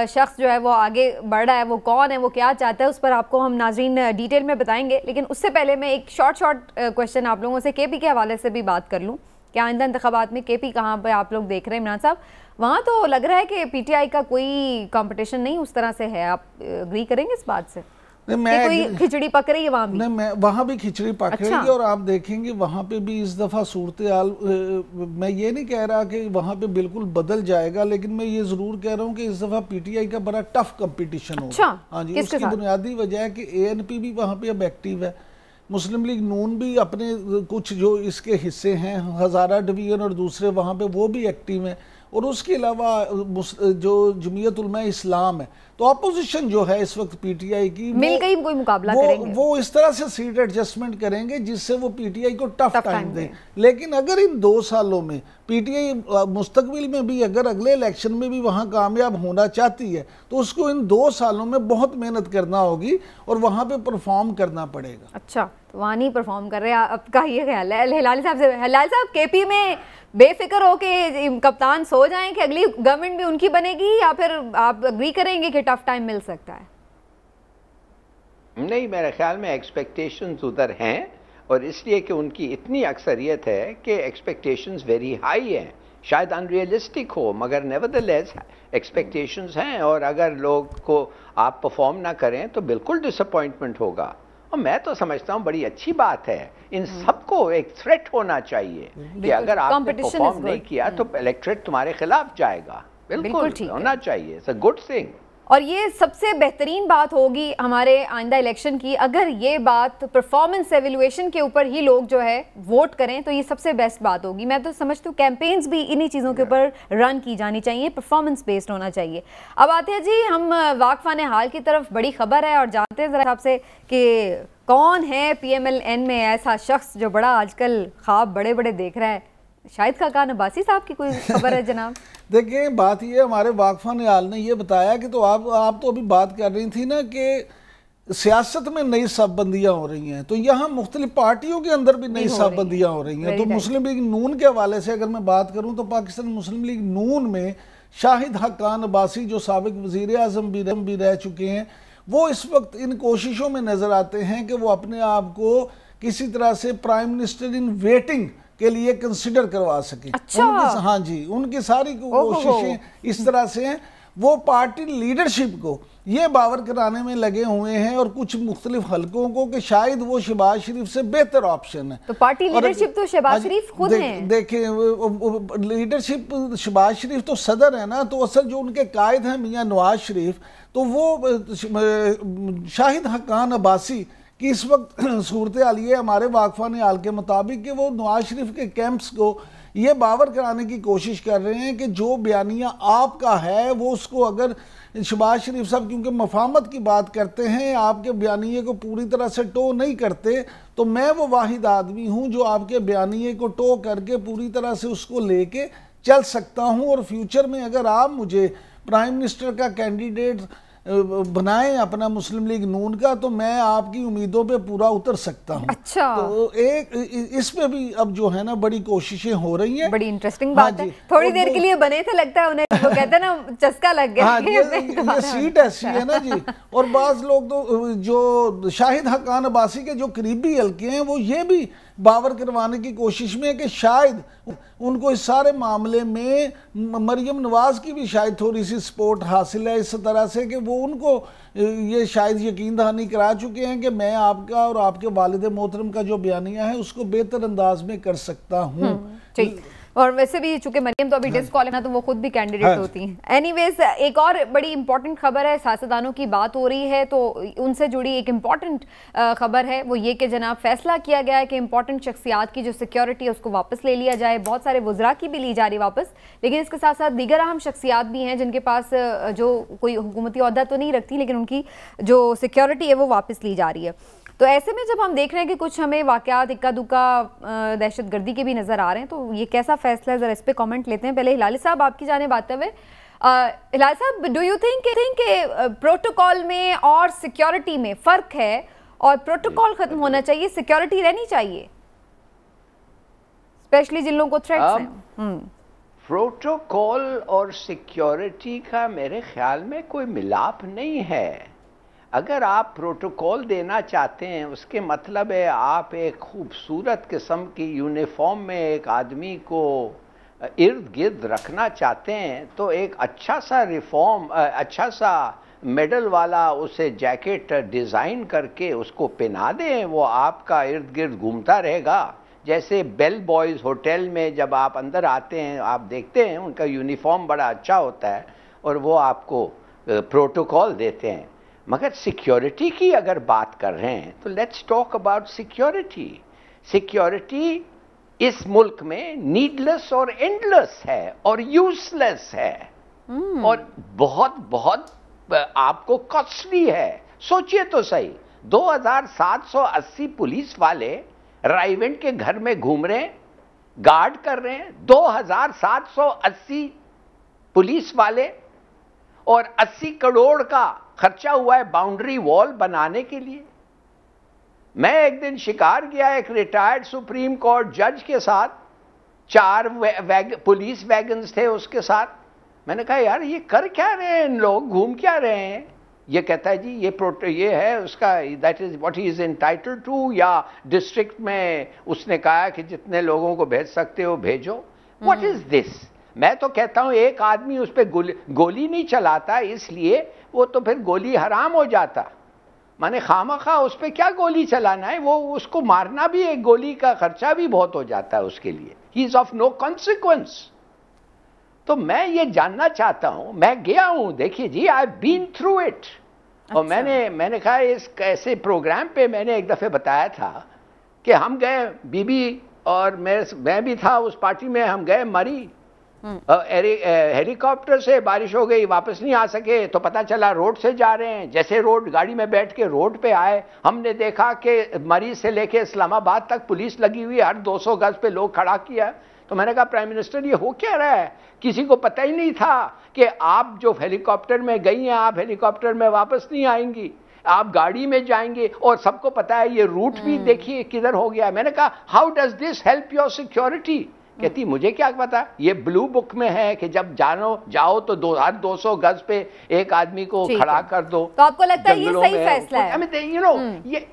शख्स जो है वो आगे बढ़ रहा है। वो कौन है, वो क्या चाहता है, उस पर आपको हम नाज़रीन डिटेल में बताएंगे। लेकिन उससे पहले मैं एक शॉर्ट क्वेश्चन आप लोगों से केपी के हवाले से भी बात कर लूँ कि आइंदा इंतखाबात में केपी कहाँ पर आप लोग देख रहे हैं इमरान साहब? वहाँ तो लग रहा है कि PTI का कोई कंपटीशन नहीं उस तरह से है। आप एग्री करेंगे इस बात से? मैं कोई खिचड़ी पक रही है वहाँ भी? नहीं, मैं वहाँ भी खिचड़ी पक रही है। और आप देखेंगे वहाँ पे भी इस दफ़ा सूरत हाल, मैं ये नहीं कह रहा कि वहाँ पे बिल्कुल बदल जाएगा, लेकिन मैं ये ज़रूर कह रहा हूँ कि इस दफ़ा PTI का बड़ा टफ कंपटीशन होगा। हाँ जी, उसकी बुनियादी वजह है कि ANP भी वहाँ पे अब एक्टिव है, मुस्लिम लीग नून भी अपने कुछ जो इसके हिस्से हैं हज़ारा डिवीज़न और दूसरे वहाँ पे वो भी एक्टिव हैं। और उसके अलावा जो जमीयत उलमा इस्लाम है, तो अपोजिशन जो है इस वक्त PTI की मिलकर ही कोई मुकाबला करेंगे। वो इस तरह से सीट एडजस्टमेंट करेंगे जिससे वो PTI को टफ टाइम दें। लेकिन अगर इन 2 सालों में PTI मुस्तकबिल में भी अगर अगले इलेक्शन में भी वहाँ कामयाब होना चाहती है तो उसको इन 2 सालों में बहुत मेहनत करना होगी और वहाँ पे परफॉर्म करना पड़ेगा। अच्छा, तो वहाँ नहीं परफॉर्म कर रहे हैं आपका ये ख्याल है? हिलाली साहब से, हिलाली साहब KP में बेफिक्र हो के कप्तान सो जाएं कि अगली गवर्नमेंट भी उनकी बनेगी, या फिर आप अग्री करेंगे कि टफ टाइम मिल सकता है? नहीं, मेरे ख्याल में एक्सपेक्टेशंस उधर हैं और इसलिए कि उनकी इतनी अक्सरियत है कि एक्सपेक्टेशंस वेरी हाई हैं। शायद अनरियलिस्टिक हो मगर नेवरदलेस एक्सपेक्टेशंस हैं, और अगर लोग को आप परफॉर्म ना करें तो बिल्कुल डिसअपॉइंटमेंट होगा। और मैं तो समझता हूँ बड़ी अच्छी बात है, इन सबको एक थ्रेट होना चाहिए कि अगर आपने परफॉर्म नहीं किया तो इलेक्ट्रेट तुम्हारे खिलाफ जाएगा। बिल्कुल होना चाहिए, इट्स अ गुड थिंग। और ये सबसे बेहतरीन बात होगी हमारे आइंदा इलेक्शन की, अगर ये बात परफॉर्मेंस एवेल्युएशन के ऊपर ही लोग जो है वोट करें तो ये सबसे बेस्ट बात होगी। मैं तो समझती हूँ कैंपेन्स भी इन्हीं चीज़ों के ऊपर रन की जानी चाहिए, परफॉर्मेंस बेस्ड होना चाहिए। अब आते हैं जी हम वाकफान हाल की तरफ। बड़ी खबर है और जानते हैं ज़रा आपसे कि कौन है PMLN में ऐसा शख्स जो बड़ा आजकल ख्वाब बड़े बड़े देख रहा है। शाहिद खाकान अब्बासी साहब की कोई खबर है जनाब? देखिए, बात ये हमारे वाकफान हाल ने ये बताया कि तो आप तो अभी बात कर रही थी ना कि सियासत में नई शबबंदियाँ हो रही हैं, तो यहाँ मुख्तलिफ पार्टियों के अंदर भी नई शबबंदियाँ हो रही हैं। तो मुस्लिम लीग नून के हवाले से अगर मैं बात करूँ तो पाकिस्तान मुस्लिम लीग नून में शाहिद खाकान अब्बासी जो साबिक वज़ीर आज़म भी रह चुके हैं, वो इस वक्त इन कोशिशों में नज़र आते हैं कि वो अपने आप को किसी तरह से प्राइम मिनिस्टर इन वेटिंग के लिए कंसिडर करवा सके। अच्छा। हाँ जी, उनकी सारी कोशिशें इस तरह से हैं। वो पार्टी लीडरशिप को ये बावर कराने में लगे हुए हैं और कुछ मुख्तलिफ हलकों को कि शायद वो शहबाज शरीफ से बेहतर ऑप्शन है। तो पार्टी लीडरशिप तो शहबाज शरीफ खुद हैं। देखें, लीडरशिप शहबाज शरीफ तो सदर है ना, तो असल जो उनके कायद हैं मियाँ नवाज शरीफ, तो वो शाहिद खाकान अब्बासी कि इस वक्त सूरत हाल ये हमारे वाकफान हाल के मुताबिक कि वो नवाज शरीफ के कैंप्स को ये बावर कराने की कोशिश कर रहे हैं कि जो बयानिया आपका है वो उसको, अगर शहबाज शरीफ साहब क्योंकि मफाहमत की बात करते हैं, आपके बयानिए को पूरी तरह से टो नहीं करते, तो मैं वो वाहिद आदमी हूँ जो आपके बयानिए को टो करके पूरी तरह से उसको लेके चल सकता हूँ। और फ्यूचर में अगर आप मुझे प्राइम मिनिस्टर का कैंडिडेट बनाएं अपना मुस्लिम लीग नून का, तो मैं आपकी उम्मीदों पे पूरा उतर सकता हूं। अच्छा, तो एक इसमें भी अब जो है ना बड़ी कोशिशें हो रही हैं। बड़ी इंटरेस्टिंग बात है। थोड़ी देर के लिए बने थे, लगता है उन्हें, वो कहते हैं ना चस्का लग गया। ये सीट ऐसी है ना जी। और बाज लोग तो जो शाहिद खाकान अब्बासी के जो करीबी हल्के हैं वो ये भी बावर करवाने की कोशिश में है कि शायद उनको इस सारे मामले में मरियम नवाज की भी शायद थोड़ी सी सपोर्ट हासिल है, इस तरह से कि वो उनको ये शायद यकीन दहानी करा चुके हैं कि मैं आपका और आपके वालिद मोहतरम का जो बयानिया है उसको बेहतर अंदाज में कर सकता हूँ। ठीक, और वैसे भी चूंकि मरियम तो अभी डिस्क्वालिफाई है तो वो खुद भी कैंडिडेट होती हैं। एनीवेज, एक और बड़ी इंपॉर्टेंट खबर है, सियासतदानों की बात हो रही है तो उनसे जुड़ी एक इम्पॉर्टेंट खबर है, वो ये कि जनाब फैसला किया गया है कि इंपॉर्टेंट शख्सियात की जो सिक्योरिटी है उसको वापस ले लिया जाए। बहुत सारे वज़रा की भी ली जा रही वापस, लेकिन इसके साथ साथ दीगर अहम शख्सियात भी हैं जिनके पास जो कोई हुकूमती ओहदा तो नहीं रखती लेकिन उनकी जो सिक्योरिटी है वो वापस ली जा रही है। तो ऐसे में जब हम देख रहे हैं कि कुछ हमें वाकयात इक्का दुक्का दहशतगर्दी के भी नज़र आ रहे हैं, तो ये कैसा फैसला है, ज़रा इस पे कमेंट लेते हैं। पहले हिलाली साहब आपकी जानिब आते हुए, हिलाली साहब, डू यू थिंक प्रोटोकॉल में और सिक्योरिटी में फ़र्क है और प्रोटोकॉल ख़त्म होना चाहिए, सिक्योरिटी रहनी चाहिए, स्पेशली जिन लोगों को थ्रेट्स हैं? प्रोटोकॉल और सिक्योरिटी का मेरे ख्याल में कोई मिलाप नहीं है। अगर आप प्रोटोकॉल देना चाहते हैं उसके मतलब है आप एक खूबसूरत किस्म की यूनिफॉर्म में एक आदमी को इर्द गिर्द रखना चाहते हैं तो एक अच्छा सा रिफॉर्म, अच्छा सा मेडल वाला उसे जैकेट डिज़ाइन करके उसको पहना दें, वो आपका इर्द गिर्द घूमता रहेगा। जैसे बेल बॉयज़ होटल में जब आप अंदर आते हैं आप देखते हैं उनका यूनिफॉर्म बड़ा अच्छा होता है और वो आपको प्रोटोकॉल देते हैं। मगर सिक्योरिटी की अगर बात कर रहे हैं तो let's talk about security. Security इस मुल्क में नीडलेस और एंडलेस है और यूजलेस है और बहुत बहुत आपको कॉस्टली है। सोचिए तो सही, 2780 पुलिस वाले रायवेंट के घर में घूम रहे हैं, गार्ड कर रहे हैं, 2780 पुलिस वाले, और 80 करोड़ का खर्चा हुआ है बाउंड्री वॉल बनाने के लिए। मैं एक दिन शिकार गया एक रिटायर्ड सुप्रीम कोर्ट जज के साथ, 4 पुलिस वैगन्स थे उसके साथ। मैंने कहा यार ये कर क्या रहे हैं इन लोग, घूम क्या रहे हैं? ये कहता है जी ये है उसका, that is what he is entitled to, या डिस्ट्रिक्ट में उसने कहा कि जितने लोगों को भेज सकते हो भेजो। What is this? मैं तो कहता हूं एक आदमी उस पर गोली नहीं चलाता इसलिए वो तो फिर गोली हराम हो जाता। माने खामखा उस पर क्या गोली चलाना है, वो उसको मारना भी एक गोली का खर्चा भी बहुत हो जाता है उसके लिए। He is of no consequence. तो मैं ये जानना चाहता हूं, मैं गया हूं, देखिए जी आई बीन थ्रू इट। और मैंने कहा इस ऐसे प्रोग्राम पे मैंने एक दफे बताया था कि हम गए, बीबी और मैं भी था उस पार्टी में, हम गए मरी, हेलीकॉप्टर से बारिश हो गई, वापस नहीं आ सके तो पता चला रोड से जा रहे हैं। जैसे रोड गाड़ी में बैठ के रोड पे आए, हमने देखा कि मरी से लेके इस्लामाबाद तक पुलिस लगी हुई, हर 200 गज पे लोग खड़ा किया। तो मैंने कहा प्राइम मिनिस्टर ये हो क्या रहा है? किसी को पता ही नहीं था कि आप जो हेलीकॉप्टर में गई हैं आप हेलीकॉप्टर में वापस नहीं आएंगी, आप गाड़ी में जाएंगे, और सबको पता है ये रूट भी देखिए किधर हो गया। मैंने कहा how does this help your security? कहती मुझे क्या पता, ये ब्लू बुक में है कि जब जाओ तो 200 गज पे एक आदमी को खड़ा कर दो। तो आपको लगता है ये सही फैसला है? ये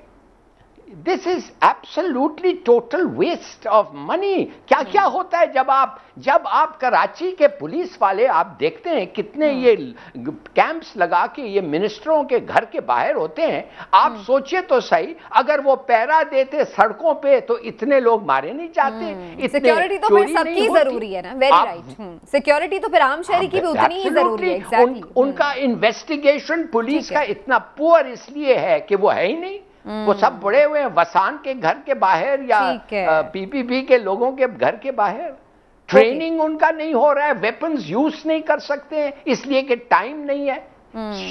this is absolutely total waste of money. क्या क्या होता है जब आप कराची के पुलिस वाले आप देखते हैं कितने ये कैंप्स लगा के ये मिनिस्टरों के घर के बाहर होते हैं। आप सोचिए तो सही, अगर वो पहरा देते सड़कों पे तो इतने लोग मारे नहीं जाते। सिक्योरिटी तो फिर सबकी जरूरी है ना, वेरी राइट। सिक्योरिटी तो फिर आम शहरी की भी उतनी ही जरूरी है। एग्जैक्टली। उनका इन्वेस्टिगेशन पुलिस का इतना पुअर इसलिए है कि वो है ही नहीं, वो सब बड़े हुए हैं वसान के घर के बाहर या पीपीपी के लोगों के घर के बाहर। ट्रेनिंग उनका नहीं हो रहा है, वेपन्स यूज नहीं कर सकते हैं इसलिए कि टाइम नहीं है।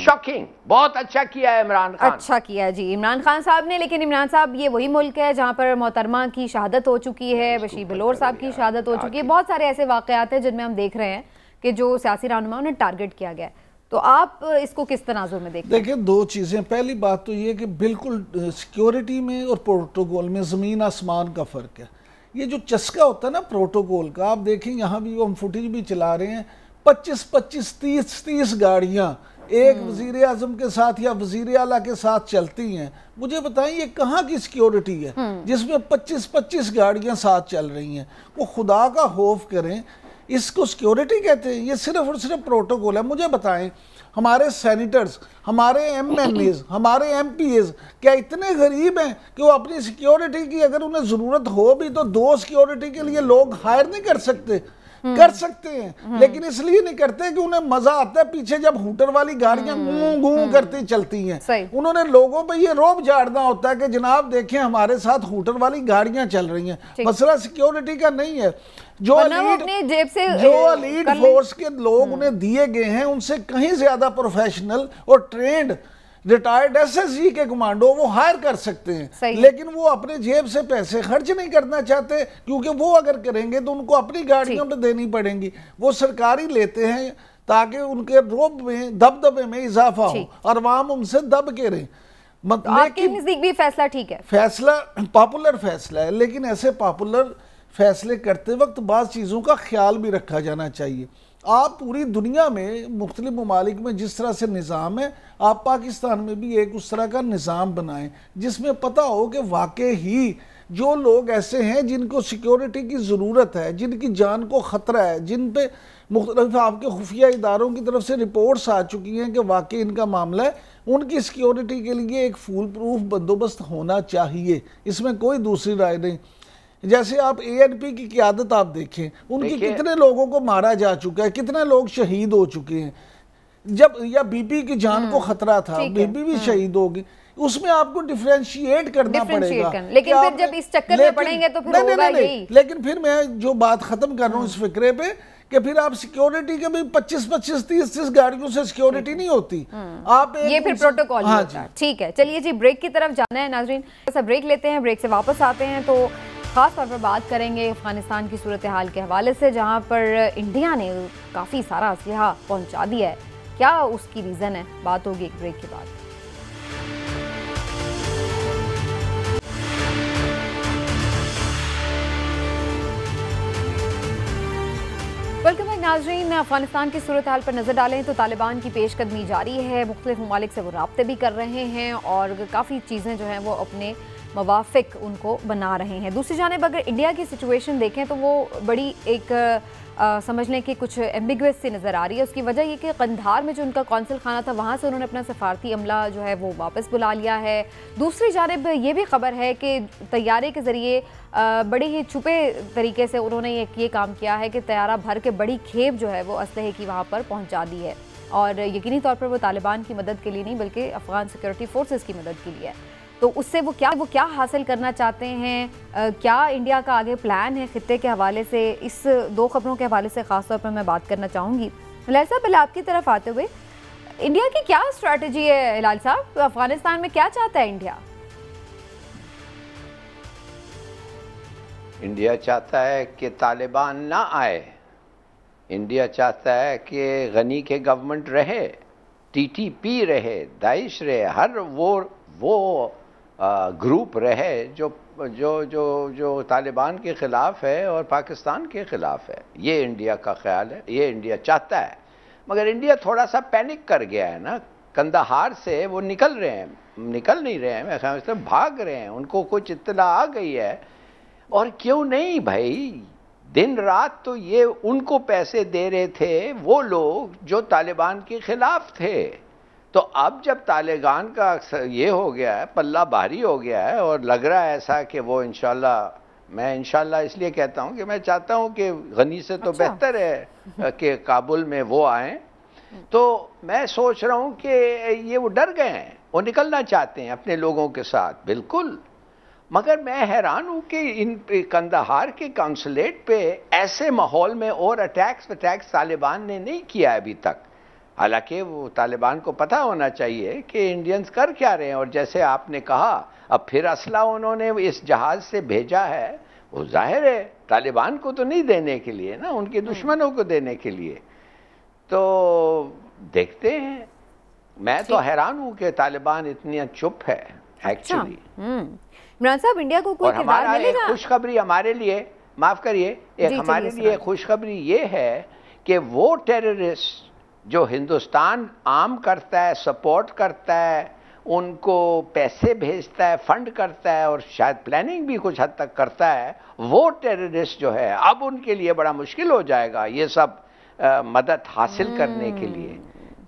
शॉकिंग। बहुत अच्छा किया है इमरान खान, अच्छा किया जी इमरान खान साहब ने। लेकिन इमरान साहब ये वही मुल्क है जहां पर मोहतरमा की शहादत हो चुकी है, बशीर बलोर साहब की शहादत हो चुकी है, बहुत सारे ऐसे वाकयात हैं जिनमें हम देख रहे हैं कि जो सियासी रहनुमाओं ने टारगेट किया गया है। तो आप इसको किस तनाजुर में देखते हैं? देखिए दो चीज़ें, पहली बात तो ये कि बिल्कुल सिक्योरिटी में और प्रोटोकॉल में ज़मीन आसमान का फ़र्क है। ये जो चस्का होता है ना प्रोटोकॉल का, आप देखें यहाँ भी वो हम फुटेज भी चला रहे हैं, 25-25, 30-30 गाड़ियाँ एक वज़ीर आज़म के साथ या वज़ीर आला के साथ चलती हैं। मुझे बताएं ये कहाँ की सिक्योरिटी है जिसमें 25-25 गाड़ियाँ साथ चल रही हैं? वो खुदा का खौफ करें, इसको सिक्योरिटी कहते हैं? ये सिर्फ और सिर्फ प्रोटोकॉल है। मुझे बताएं हमारे सेनेटर्स, हमारे एमएनएज, हमारे एमपीएज क्या इतने गरीब हैं कि वो अपनी सिक्योरिटी की अगर उन्हें ज़रूरत हो भी तो 2 सिक्योरिटी के लिए लोग हायर नहीं कर सकते? कर सकते हैं, लेकिन इसलिए नहीं करते कि उन्हें मजा आता है पीछे जब हूटर वाली गाड़ियां गूं गूं करती चलती हैं। उन्होंने लोगों पे ये रोब झाड़ना होता है कि जनाब देखें हमारे साथ हूटर वाली गाड़ियां चल रही हैं। मसला सिक्योरिटी का नहीं है। जो एलीट फोर्स के लोग उन्हें दिए गए हैं उनसे कहीं ज्यादा प्रोफेशनल और ट्रेंड रिटायर्ड एसएसजी के कमांडो वो हायर कर सकते हैं, लेकिन वो अपने जेब से पैसे खर्च नहीं करना चाहते, क्योंकि वो अगर करेंगे तो उनको अपनी गाड़ियों पे देनी पड़ेंगी। वो सरकारी लेते हैं ताकि उनके रोब में दबदबे में इजाफा हो और अवाम उनसे दब के रहे। तो आपके नजदीक भी फैसला ठीक है? फैसला पॉपुलर फैसला है, लेकिन ऐसे पॉपुलर फैसले करते वक्त बाज़ चीज़ों का ख्याल भी रखा जाना चाहिए। आप पूरी दुनिया में मुख्तलिफ ममालिक में जिस तरह से निज़ाम है, आप पाकिस्तान में भी एक उस तरह का निज़ाम बनाएं जिसमें पता हो कि वाकई ही जो लोग ऐसे हैं जिनको सिक्योरिटी की ज़रूरत है, जिनकी जान को ख़तरा है, जिन पे मुख्तलिफ आपके खुफिया इदारों की तरफ से रिपोर्ट्स आ चुकी हैं कि वाकई इनका मामला है, उनकी सिक्योरिटी के लिए एक फूल प्रूफ बंदोबस्त होना चाहिए। इसमें कोई दूसरी राय नहीं। जैसे आप एएनपी की क़यादत आप देखें, उनकी कितने लोगों को मारा जा चुका है, कितने लोग शहीद हो चुके हैं। जब या बीबी की जान को खतरा था, बीबी भी शहीद होगी, उसमें आपको डिफरेंशिएट करना पड़ेगा। लेकिन फिर जब इस चक्कर में पड़ेंगे तो फिर होगा यही। लेकिन फिर मैं जो बात खत्म कर रहा हूँ इस फिक्रे पे कि फिर आप सिक्योरिटी के भी 25-25, 30-30 गाड़ियों से सिक्योरिटी नहीं होती। आप ये फिर प्रोटोकॉल होता है। ठीक है, चलिए जी, ब्रेक की तरफ जाना है नाजरीन। ऐसा ब्रेक लेते हैं, ब्रेक से वापस आते हैं तो खास तौर पर बात करेंगे अफगानिस्तान की सूरत हाल के हवाले से, जहां पर इंडिया ने काफ़ी सारा असलहा पहुंचा दिया है। क्या उसकी रीज़न है, बात होगी एक ब्रेक के बाद। वेलकम बैक नाजरीन। अफगानिस्तान की सूरत हाल पर नज़र डालें तो तालिबान की पेशकदमी जारी है। मुख्तलिफ ममालिक से वो राब्ते भी कर रहे हैं और काफ़ी चीज़ें जो हैं वो अपने मवाफिक उनको बना रहे हैं। दूसरी जानिब अगर इंडिया की सिचुएशन देखें तो वो बड़ी एक समझ लें कि कुछ एम्बिगुअस सी नज़र आ रही है। उसकी वजह ये कि कंधार में जो उनका कौंसल खाना था वहाँ से उन्होंने अपना सफारती अमला जो है वो वापस बुला लिया है। दूसरी जानिब ये भी खबर है कि तैयारे के ज़रिए बड़े ही छुपे तरीके से उन्होंने ये काम किया है कि तैयारा भर के बड़ी खेप जो है वो असलहे की वहाँ पर पहुँचा दी है, और यकीनी तौर पर वो तालिबान की मदद के लिए नहीं बल्कि अफगान सिक्योरिटी फोर्सेस की मदद के लिए है। तो उससे वो क्या हासिल करना चाहते हैं, क्या इंडिया का आगे प्लान है खित्ते के हवाले से, इस 2 खबरों के हवाले से ख़ास तौर पर मैं बात करना चाहूँगी। हिलाल साहब, पहले आपकी तरफ आते हुए, इंडिया की क्या स्ट्रैटेजी है? हिलाल साहब, अफगानिस्तान में क्या चाहता है इंडिया? इंडिया चाहता है कि तालिबान ना आए। इंडिया चाहता है कि गनी के गवर्नमेंट रहे, टीटीपी रहे, दाइश रहे, हर वो ग्रुप रहे जो जो जो जो तालिबान के ख़िलाफ़ है और पाकिस्तान के ख़िलाफ़ है। ये इंडिया का ख्याल है, ये इंडिया चाहता है। मगर इंडिया थोड़ा सा पैनिक कर गया है ना, कंदाहार से वो निकल नहीं रहे हैं, मैं समझता हूँ भाग रहे हैं। उनको कुछ इत्तला आ गई है, और क्यों नहीं भाई, दिन रात तो ये उनको पैसे दे रहे थे वो लोग जो तालिबान के ख़िलाफ़ थे। तो अब जब तालिबान का ये हो गया है, पल्ला भारी हो गया है, और लग रहा है ऐसा कि वो इंशाल्लाह, मैं इंशाल्लाह इसलिए कहता हूँ कि मैं चाहता हूँ कि गनी से तो बेहतर है कि काबुल में वो आएँ। तो मैं सोच रहा हूँ कि ये वो डर गए हैं, वो निकलना चाहते हैं अपने लोगों के साथ, बिल्कुल। मगर मैं हैरान हूँ कि इन कंदाहार के कौंसलेट पे ऐसे माहौल में और अटैक्स तालिबान ने नहीं किया अभी तक। हालांकि वो तालिबान को पता होना चाहिए कि इंडियंस कर क्या रहे हैं, और जैसे आपने कहा अब फिर असला उन्होंने इस जहाज़ से भेजा है, वो जाहिर है तालिबान को तो नहीं देने के लिए ना, उनके दुश्मनों को देने के लिए। तो देखते हैं, मैं तो हैरान हूँ कि तालिबान इतनी चुप है एक्चुअली। इमरान साहब, इंडिया को कोई किरदार मिलेगा? खुशखबरी हमारे लिए, माफ़ करिए, एक हमारे लिए खुशखबरी ये है कि वो टेररिस्ट जो हिंदुस्तान आर्म करता है, सपोर्ट करता है, उनको पैसे भेजता है, फंड करता है, और शायद प्लानिंग भी कुछ हद तक करता है, वो टेररिस्ट जो है अब उनके लिए बड़ा मुश्किल हो जाएगा ये सब मदद हासिल करने के लिए।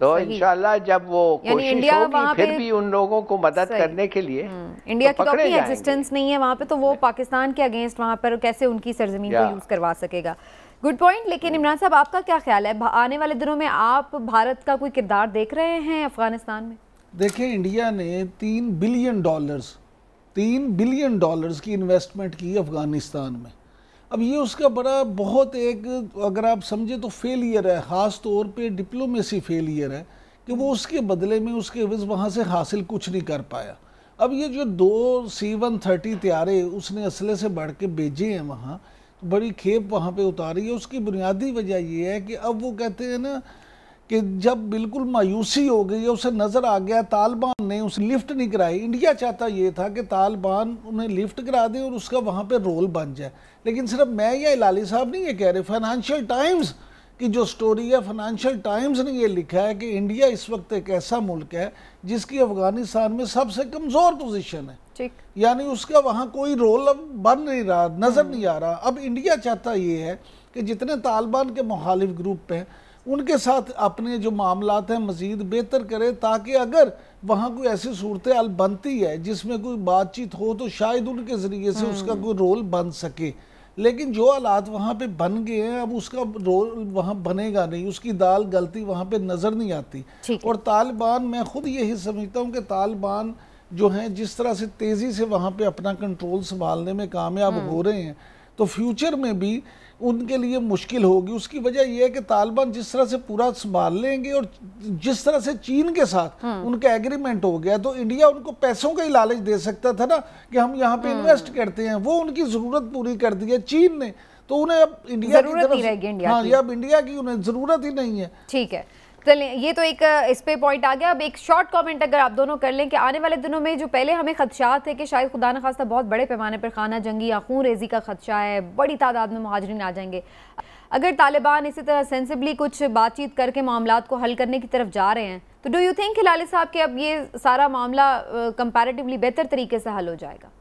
तो इंशाल्लाह जब वो कोशिश होगी फिर भी उन लोगों को मदद करने के लिए इंडिया की तो अपनी एग्जिस्टेंस नहीं है वहाँ पे, तो वो पाकिस्तान के अगेंस्ट वहाँ पर कैसे उनकी सरजमीन को यूज करवा सकेगा। Good point. लेकिन इमरान साहब, आपका क्या ख्याल है, आने वाले दिनों में आप भारत का कोई किरदार देख रहे हैं अफगानिस्तान में? देखिए, इंडिया ने $3 बिलियन की इन्वेस्टमेंट की अफगानिस्तान में। अब ये उसका बड़ा बहुत एक, अगर आप समझे तो फेलियर है, ख़ास तौर पे डिप्लोमेसी फेलियर है कि वो उसके बदले में उसके एवज वहाँ से हासिल कुछ नहीं कर पाया। अब ये जो 2 C-130 तैयारे उसने असले से बढ़ के भेजे हैं वहाँ, बड़ी खेप वहाँ पे उतारी है। उसकी बुनियादी वजह ये है कि अब वो कहते हैं ना कि जब बिल्कुल मायूसी हो गई है, उसे नज़र आ गया तालिबान ने उसे लिफ्ट नहीं कराई। इंडिया चाहता ये था कि तालिबान उन्हें लिफ्ट करा दे और उसका वहाँ पे रोल बन जाए। लेकिन सिर्फ मैं या हिलाली साहब नहीं ये कह रहे, फाइनेंशियल टाइम्स की जो स्टोरी है, फाइनेंशियल टाइम्स ने ये लिखा है कि इंडिया इस वक्त एक ऐसा मुल्क है जिसकी अफगानिस्तान में सबसे कमज़ोर पोजीशन है, ठीक, यानी उसका वहाँ कोई रोल अब बन नहीं रहा, नज़र नहीं आ रहा। अब इंडिया चाहता ये है कि जितने तालिबान के मुखालिफ ग्रुप हैं उनके साथ अपने जो मामलात हैं मज़ीद बेहतर करे, ताकि अगर वहाँ कोई ऐसी सूरत हाल बनती है जिसमें कोई बातचीत हो तो शायद उनके ज़रिए से उसका कोई रोल बन सके। लेकिन जो हालात वहाँ पे बन गए हैं, अब उसका रोल वहाँ बनेगा नहीं, उसकी दाल गलती वहाँ पे नज़र नहीं आती। और तालिबान, मैं खुद यही समझता हूँ कि तालिबान जो हैं जिस तरह से तेज़ी से वहाँ पे अपना कंट्रोल संभालने में कामयाब हो रहे हैं, तो फ्यूचर में भी उनके लिए मुश्किल होगी। उसकी वजह यह है कि तालिबान जिस तरह से पूरा संभाल लेंगे और जिस तरह से चीन के साथ उनका एग्रीमेंट हो गया, तो इंडिया उनको पैसों का ही लालच दे सकता था ना कि हम यहाँ पे इन्वेस्ट करते हैं। वो उनकी जरूरत पूरी कर दी है चीन ने, तो उन्हें अब इंडिया की तरफ, हाँ, अब इंडिया की उन्हें जरूरत ही नहीं है। ठीक है, चलिए, ये तो एक इस पे पॉइंट आ गया। अब एक शॉर्ट कमेंट अगर आप दोनों कर लें कि आने वाले दिनों में जो पहले हमें खदशात थे कि शायद खुदा न खास्ता बहुत बड़े पैमाने पर खाना जंगी या खून रेजी का खदशा है, बड़ी तादाद में मुहाजिरीन आ जाएंगे, अगर तालिबान इसी तरह सेंसिबली कुछ बातचीत करके मामलात को हल करने की तरफ जा रहे हैं, तो डू यू थिंक हिलाली साहब कि अब ये सारा मामला कंपैरेटिवली बेहतर तरीके से हल हो जाएगा?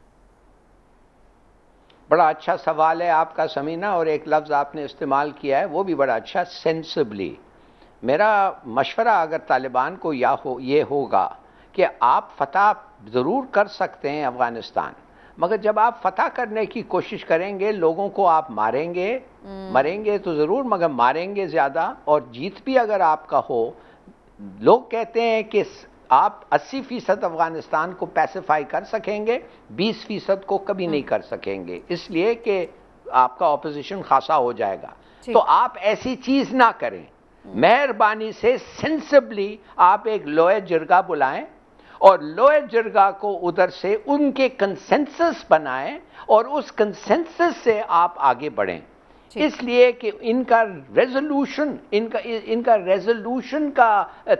बड़ा अच्छा सवाल है आपका समीना, और एक लफ्ज़ आपने इस्तेमाल किया है वो भी बड़ा अच्छा, सेंसिबली। मेरा मशवरा अगर तालिबान को ये होगा कि आप फतह ज़रूर कर सकते हैं अफ़गानिस्तान, मगर जब आप फतह करने की कोशिश करेंगे लोगों को आप मरेंगे तो ज़रूर, मगर मारेंगे ज़्यादा। और जीत भी अगर आपका हो, लोग कहते हैं कि आप 80% अफ़गानिस्तान को पैसिफाई कर सकेंगे, 20% को कभी नहीं कर सकेंगे, इसलिए कि आपका ऑपोजिशन खासा हो जाएगा। तो आप ऐसी चीज़ ना करें, मेहरबानी से सेंसिबली आप एक लोए जिरगा बुलाएं और लोए जिरगा को उधर से उनके कंसेंसस बनाएं और उस कंसेंसस से आप आगे बढ़ें, इसलिए कि इनका रेजोल्यूशन का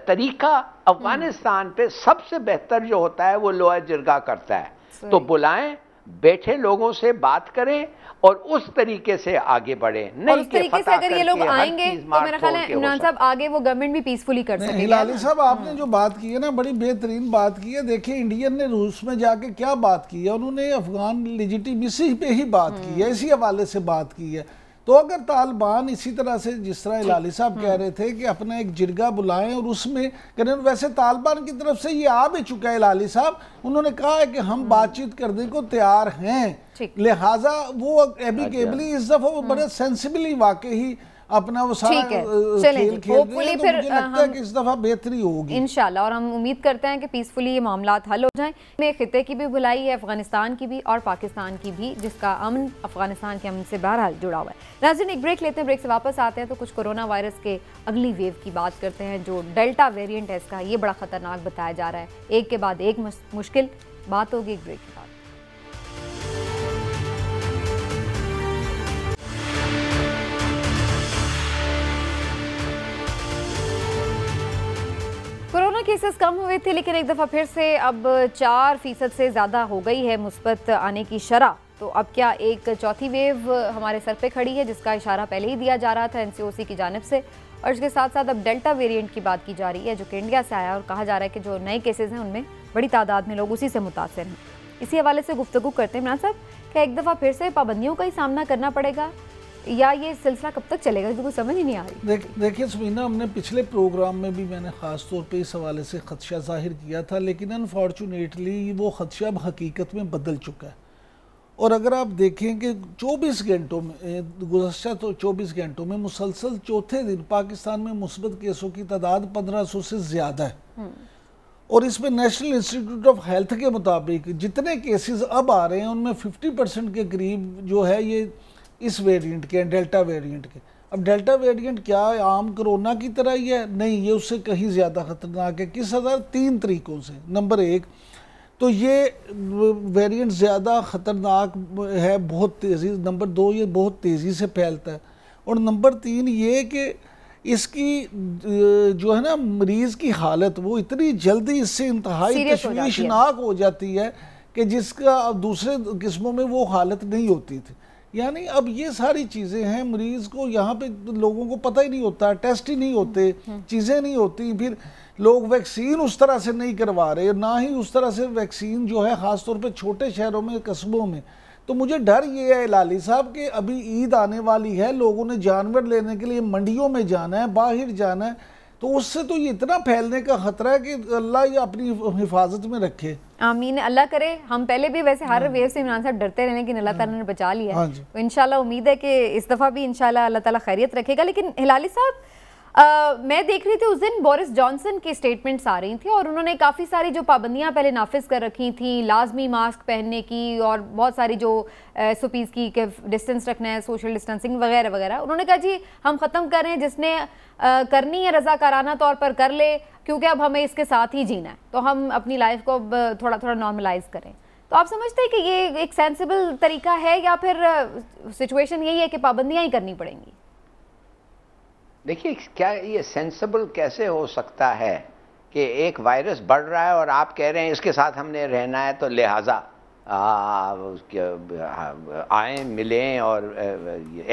तरीका अफगानिस्तान पे सबसे बेहतर जो होता है वो लोए जिरगा करता है। तो बुलाएं, बैठे लोगों से बात करें और उस तरीके से आगे बढ़े। नहीं, उस तरीके से अगर ये लोग आएंगे तो मेरा ख्याल है इमरान साहब आगे वो गवर्नमेंट भी पीसफुली कर सकेंगे। हिलाली साहब, आपने जो बात की है ना, बड़ी बेहतरीन बात की है। देखिए, इंडियन ने रूस में जाके क्या बात की है, उन्होंने अफगान लेजिटिमेसी पे ही बात की है, इसी हवाले से बात की है। तो अगर तालिबान इसी तरह से, जिस तरह हिलाली साहब कह रहे थे कि अपना एक जिरगा बुलाएं और उसमें करें, वैसे तालिबान की तरफ से ये आ भी चुका है हिलाली साहब, उन्होंने कहा है कि हम बातचीत करने को तैयार हैं, लिहाजा वो एबिकेबली इस दफा वो बड़े सेंसिबली वाकई अपना वो सारा खेल खेल रहे हैं। तो मुझे लगता है कि इस दफा बेहतरी होगी इंशाल्लाह, और हम उम्मीद करते हैं कि पीसफुली ये मामलात हल हो जाएं। में खिते की भी बुलाई है, अफगानिस्तान की भी और पाकिस्तान की भी, जिसका अमन अफगानिस्तान के अमन से बहरहाल जुड़ा हुआ है। नाज़रीन, एक ब्रेक लेते हैं, ब्रेक से वापस आते हैं तो कुछ कोरोना वायरस के अगली वेव की बात करते हैं। जो डेल्टा वेरिएंट है इसका, ये बड़ा खतरनाक बताया जा रहा है, एक के बाद एक मुश्किल बात होगी एक ब्रेक के बाद। कोरोना केसेस कम हुए थे, लेकिन एक दफ़ा फिर से अब 4% से ज़्यादा हो गई है मुस्बत आने की शरह। तो अब क्या एक चौथी वेव हमारे सर पे खड़ी है, जिसका इशारा पहले ही दिया जा रहा था NCOC की जानिब से, और इसके साथ साथ अब डेल्टा वेरिएंट की बात की जा रही है जो कि इंडिया से आया, और कहा जा रहा है कि जो नए केसेस हैं उनमें बड़ी तादाद में लोग उसी से मुतासिर हैं। इसी हवाले से गुफ्तगू करते हैं इमरान साहब, क्या एक दफ़ा फिर से पाबंदियों का ही सामना करना पड़ेगा या ये सिलसिला कब तक चलेगा, क्योंकि कुछ समझ ही नहीं आ रही। देखिए समीना, हमने पिछले प्रोग्राम में भी मैंने ख़ास तौर पे इस हवाले से खदशा जाहिर किया था, लेकिन अनफॉर्चुनेटली वो खदशा अब हकीकत में बदल चुका है। और अगर आप देखें कि 24 घंटों में, गुज़श्ता तो 24 घंटों में मुसलसल चौथे दिन पाकिस्तान में मुस्बत केसों की तादाद 1500 से ज़्यादा है। और इसमें नेशनल इंस्टीट्यूट ऑफ हेल्थ के मुताबिक जितने केसेस अब आ रहे हैं उनमें 50% के करीब जो है ये इस वेरिएंट के हैं, डेल्टा वेरिएंट के। अब डेल्टा वेरिएंट क्या आम कोरोना की तरह ही है? नहीं, ये उससे कहीं ज़्यादा ख़तरनाक है। किस हज़ार 3 तरीक़ों से। नंबर 1 तो ये वेरिएंट ज़्यादा ख़तरनाक है, बहुत तेज़ी। नंबर 2 ये बहुत तेज़ी से फैलता है। और नंबर 3 ये कि इसकी जो है ना मरीज़ की हालत वो इतनी जल्दी इससे इंतहाई तशवीशनाक हो जाती है कि जिसका दूसरे किस्मों में वो हालत नहीं होती थी। यानी अब ये सारी चीज़ें हैं, मरीज़ को यहाँ पे लोगों को पता ही नहीं होता, टेस्ट ही नहीं होते, चीज़ें नहीं होती, फिर लोग वैक्सीन उस तरह से नहीं करवा रहे, ना ही उस तरह से वैक्सीन जो है ख़ास तौर पे छोटे शहरों में, कस्बों में। तो मुझे डर ये है लाली साहब कि अभी ईद आने वाली है, लोगों ने जानवर लेने के लिए मंडियों में जाना है, बाहर जाना है, तो उससे तो ये इतना फैलने का खतरा है कि अल्लाह ये अपनी हिफाजत में रखे। आमीन, अल्लाह करे। हम पहले भी वैसे हर वेव से इमरान साहब डरते रहे, लेकिन अल्लाह ताला ने बचा लिया है। तो इंशाल्लाह उम्मीद है कि इस दफ़ा भी इंशाल्लाह अल्लाह ताला खैरियत रखेगा। लेकिन हिलाली साहब, मैं देख रही थी उस दिन बोरिस जॉनसन की स्टेटमेंट्स आ रही थी और उन्होंने काफ़ी सारी जो पाबंदियां पहले नाफिज कर रखी थी, लाजमी मास्क पहनने की और बहुत सारी जो SOPs की कि डिस्टेंस रखना है, सोशल डिस्टेंसिंग वगैरह वगैरह, उन्होंने कहा जी हम ख़त्म कर रहे हैं, जिसने करनी है रज़ाकाराना तौर पर कर ले, क्योंकि अब हमें इसके साथ ही जीना है, तो हम अपनी लाइफ को थोड़ा थोड़ा नॉर्मलाइज करें। तो आप समझते हैं कि ये एक सेंसिबल तरीका है या फिर सिचुएशन यही है कि पाबंदियाँ ही करनी पड़ेंगी? देखिए, क्या ये सेंसिबल कैसे हो सकता है कि एक वायरस बढ़ रहा है और आप कह रहे हैं इसके साथ हमने रहना है, तो लिहाजा आए मिलें और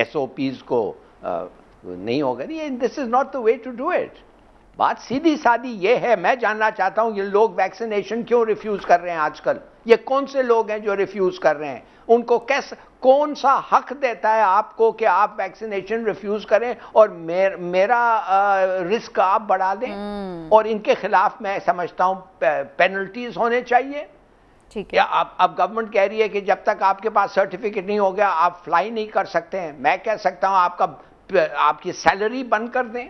SOPs को नहीं होगा। ये this is not the way to do it. बात सीधी सादी ये है, मैं जानना चाहता हूं ये लोग वैक्सीनेशन क्यों रिफ्यूज कर रहे हैं आजकल? ये कौन से लोग हैं जो रिफ्यूज कर रहे हैं? उनको कैसे, कौन सा हक देता है आपको कि आप वैक्सीनेशन रिफ्यूज करें और मेरा रिस्क आप बढ़ा दें? और इनके खिलाफ मैं समझता हूं पेनल्टीज होने चाहिए। ठीक है। अब गवर्नमेंट कह रही है कि जब तक आपके पास सर्टिफिकेट नहीं हो गया आप फ्लाई नहीं कर सकते हैं। मैं कह सकता हूं आपकी सैलरी बंद कर दें।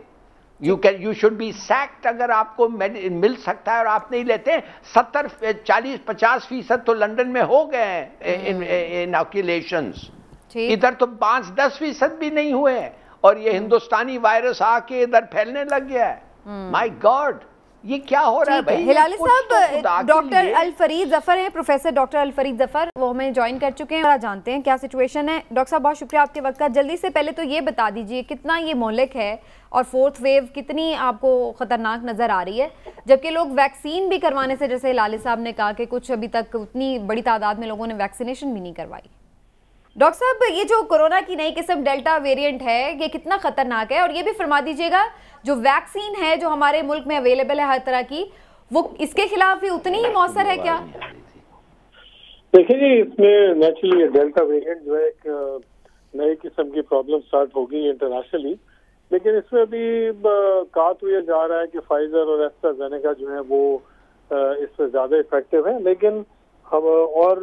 यू शुड बी सैक्ड अगर आपको मिल सकता है और आप नहीं लेते। 70, 40, 50% तो लंदन में हो गए हैं इनॉक्यूलेशंस, इधर तो 5-10% भी नहीं हुए हैं और ये हिंदुस्तानी वायरस आके इधर फैलने लग गया है। माय गॉड, ये क्या हो रहा है भाई? हिलाली साहब, डॉक्टर अल-फरीद ज़फ़र हैं, प्रोफेसर डॉक्टर अल-फरीद ज़फ़र, वो हमें ज्वाइन कर चुके हैं और जानते हैं क्या सिचुएशन है। डॉक्टर साहब, बहुत शुक्रिया आपके वक्त का। जल्दी से पहले तो ये बता दीजिए कितना ये मौलिक है और 4th वेव कितनी आपको ख़तरनाक नज़र आ रही है, जबकि लोग वैक्सीन भी करवाने से, जैसे हिलाली साहब ने कहा कि कुछ अभी तक उतनी बड़ी तादाद में लोगों ने वैक्सीनेशन भी नहीं करवाई। डॉक्टर साहब, ये जो कोरोना की नई किस्म डेल्टा वेरिएंट है, ये कितना खतरनाक है? और ये भी फरमा दीजिएगा जो वैक्सीन है जो हमारे मुल्क में अवेलेबल है हर तरह की, वो इसके खिलाफ भी उतनी ही मौसर है क्या? देखिए जी, इसमें नेचुरली डेल्टा वेरिएंट जो है एक नई किस्म की प्रॉब्लम स्टार्ट हो गई इंटरनेशनली, लेकिन इसमें भी कहा तो ये जा रहा है कि फाइजर और एस्ट्राजेनेका जो है वो इससे ज्यादा इफेक्टिव है। लेकिन हम और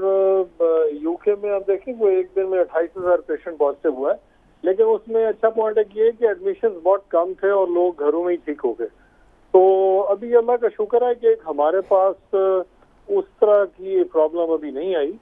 यूके में आप देखें वो एक दिन में 28,000 पेशेंट पॉजिटिव हुआ है, लेकिन उसमें अच्छा पॉइंट ये है कि एडमिशन बहुत कम थे और लोग घरों में ही ठीक हो गए। तो अभी अल्लाह का शुक्र है कि हमारे पास उस तरह की प्रॉब्लम अभी नहीं आई,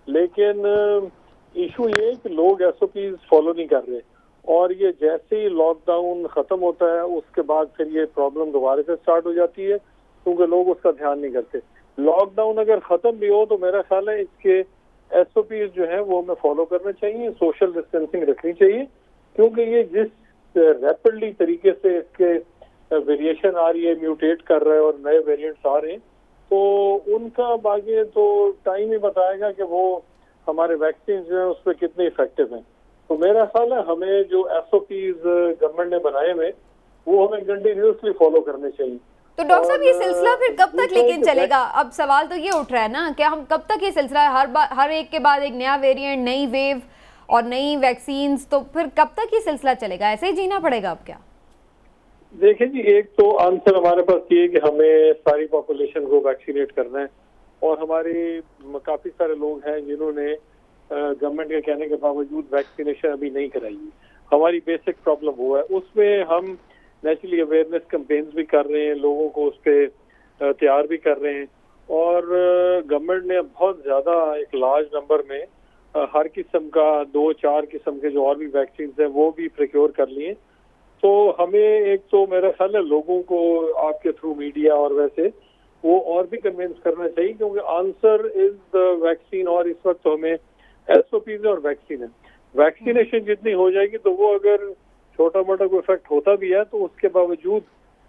लेकिन इशू ये है कि लोग SOPs फॉलो नहीं कर रहे और ये जैसे ही लॉकडाउन खत्म होता है उसके बाद फिर ये प्रॉब्लम दोबारा से स्टार्ट हो जाती है, क्योंकि लोग उसका ध्यान नहीं करते। लॉकडाउन अगर खत्म भी हो तो मेरा ख्याल है इसके SOPs जो है वो हमें फॉलो करने चाहिए, सोशल डिस्टेंसिंग रखनी चाहिए, क्योंकि ये जिस रैपिडली तरीके से इसके वेरिएशन आ रही है, म्यूटेट कर रहा है और नए वेरिएंट्स आ रहे हैं, तो उनका आगे तो टाइम ही बताएगा कि वो हमारे वैक्सीन जो है उस पर कितने इफेक्टिव हैं। तो मेरा ख्याल है हमें जो SOPs गवर्नमेंट ने बनाए हुए वो हमें कंटिन्यूसली फॉलो करने चाहिए। तो डॉक्टर साहब, ये सिलसिला फिर कब तक लेकिन चलेगा? अब सवाल तो ये उठ रहा है ना कि हम कब तक ये सिलसिला हर एक के बाद एक नया वेरिएंट, नई वेव, और नई वैक्सीन, तो फिर कब तक ये सिलसिला चलेगा? ऐसे ही जीना पड़ेगा अब क्या? देखिए जी, एक तो आंसर हमारे पास ये है कि हमें सारी पॉपुलेशन को वैक्सीनेट करना है, और हमारे काफी सारे लोग हैं जिन्होंने गवर्नमेंट के कहने के बावजूद वैक्सीनेशन अभी नहीं कराई है। हमारी बेसिक प्रॉब्लम वो है, उसमें हम नेचुरली अवेयरनेस कैंपेन्स भी कर रहे हैं, लोगों को उस पर तैयार भी कर रहे हैं, और गवर्नमेंट ने बहुत ज्यादा एक लार्ज नंबर में हर किस्म का 2-4 किस्म के जो और भी वैक्सीन हैं वो भी प्रिक्योर कर लिए। तो हमें एक तो मेरा ख्याल है लोगों को आपके थ्रू मीडिया और वैसे वो और भी कन्विंस करना चाहिए, क्योंकि आंसर इज द वैक्सीन, और इस वक्त तो हमें एसओपीज और वैक्सीन है। वैक्सीनेशन जितनी हो जाएगी तो वो अगर छोटा मोटा कोई इफेक्ट होता भी है तो उसके बावजूद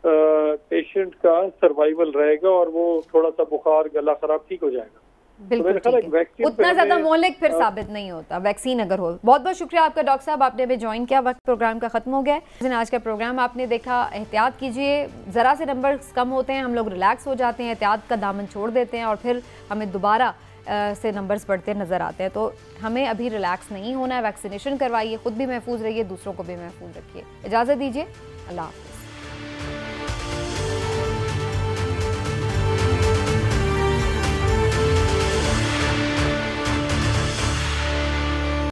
पेशेंट का सर्वाइवल रहेगा, और वो थोड़ा सा बुखार, गला खराब ठीक हो जाएगा। बिल्कुल तो ठीक है। उतना ज्यादा मौलिक फिर साबित नहीं होता वैक्सीन अगर हो। बहुत बहुत शुक्रिया आपका डॉक्टर साहब, आपने अभी ज्वाइन किया, वक्त प्रोग्राम का खत्म हो गया है। आज का प्रोग्राम आपने देखा, एहतियात कीजिए, ज़रा से नंबर्स कम होते हैं हम लोग रिलैक्स हो जाते हैं, एहतियात का दामन छोड़ देते हैं और फिर हमें दोबारा से नंबर्स बढ़ते नज़र आते हैं। तो हमें अभी रिलैक्स नहीं होना है, वैक्सीनेशन करवाइए, खुद भी महफूज रहिए, दूसरों को भी महफूज रखिए। इजाज़त दीजिए, अल्लाह हाफ़िज़।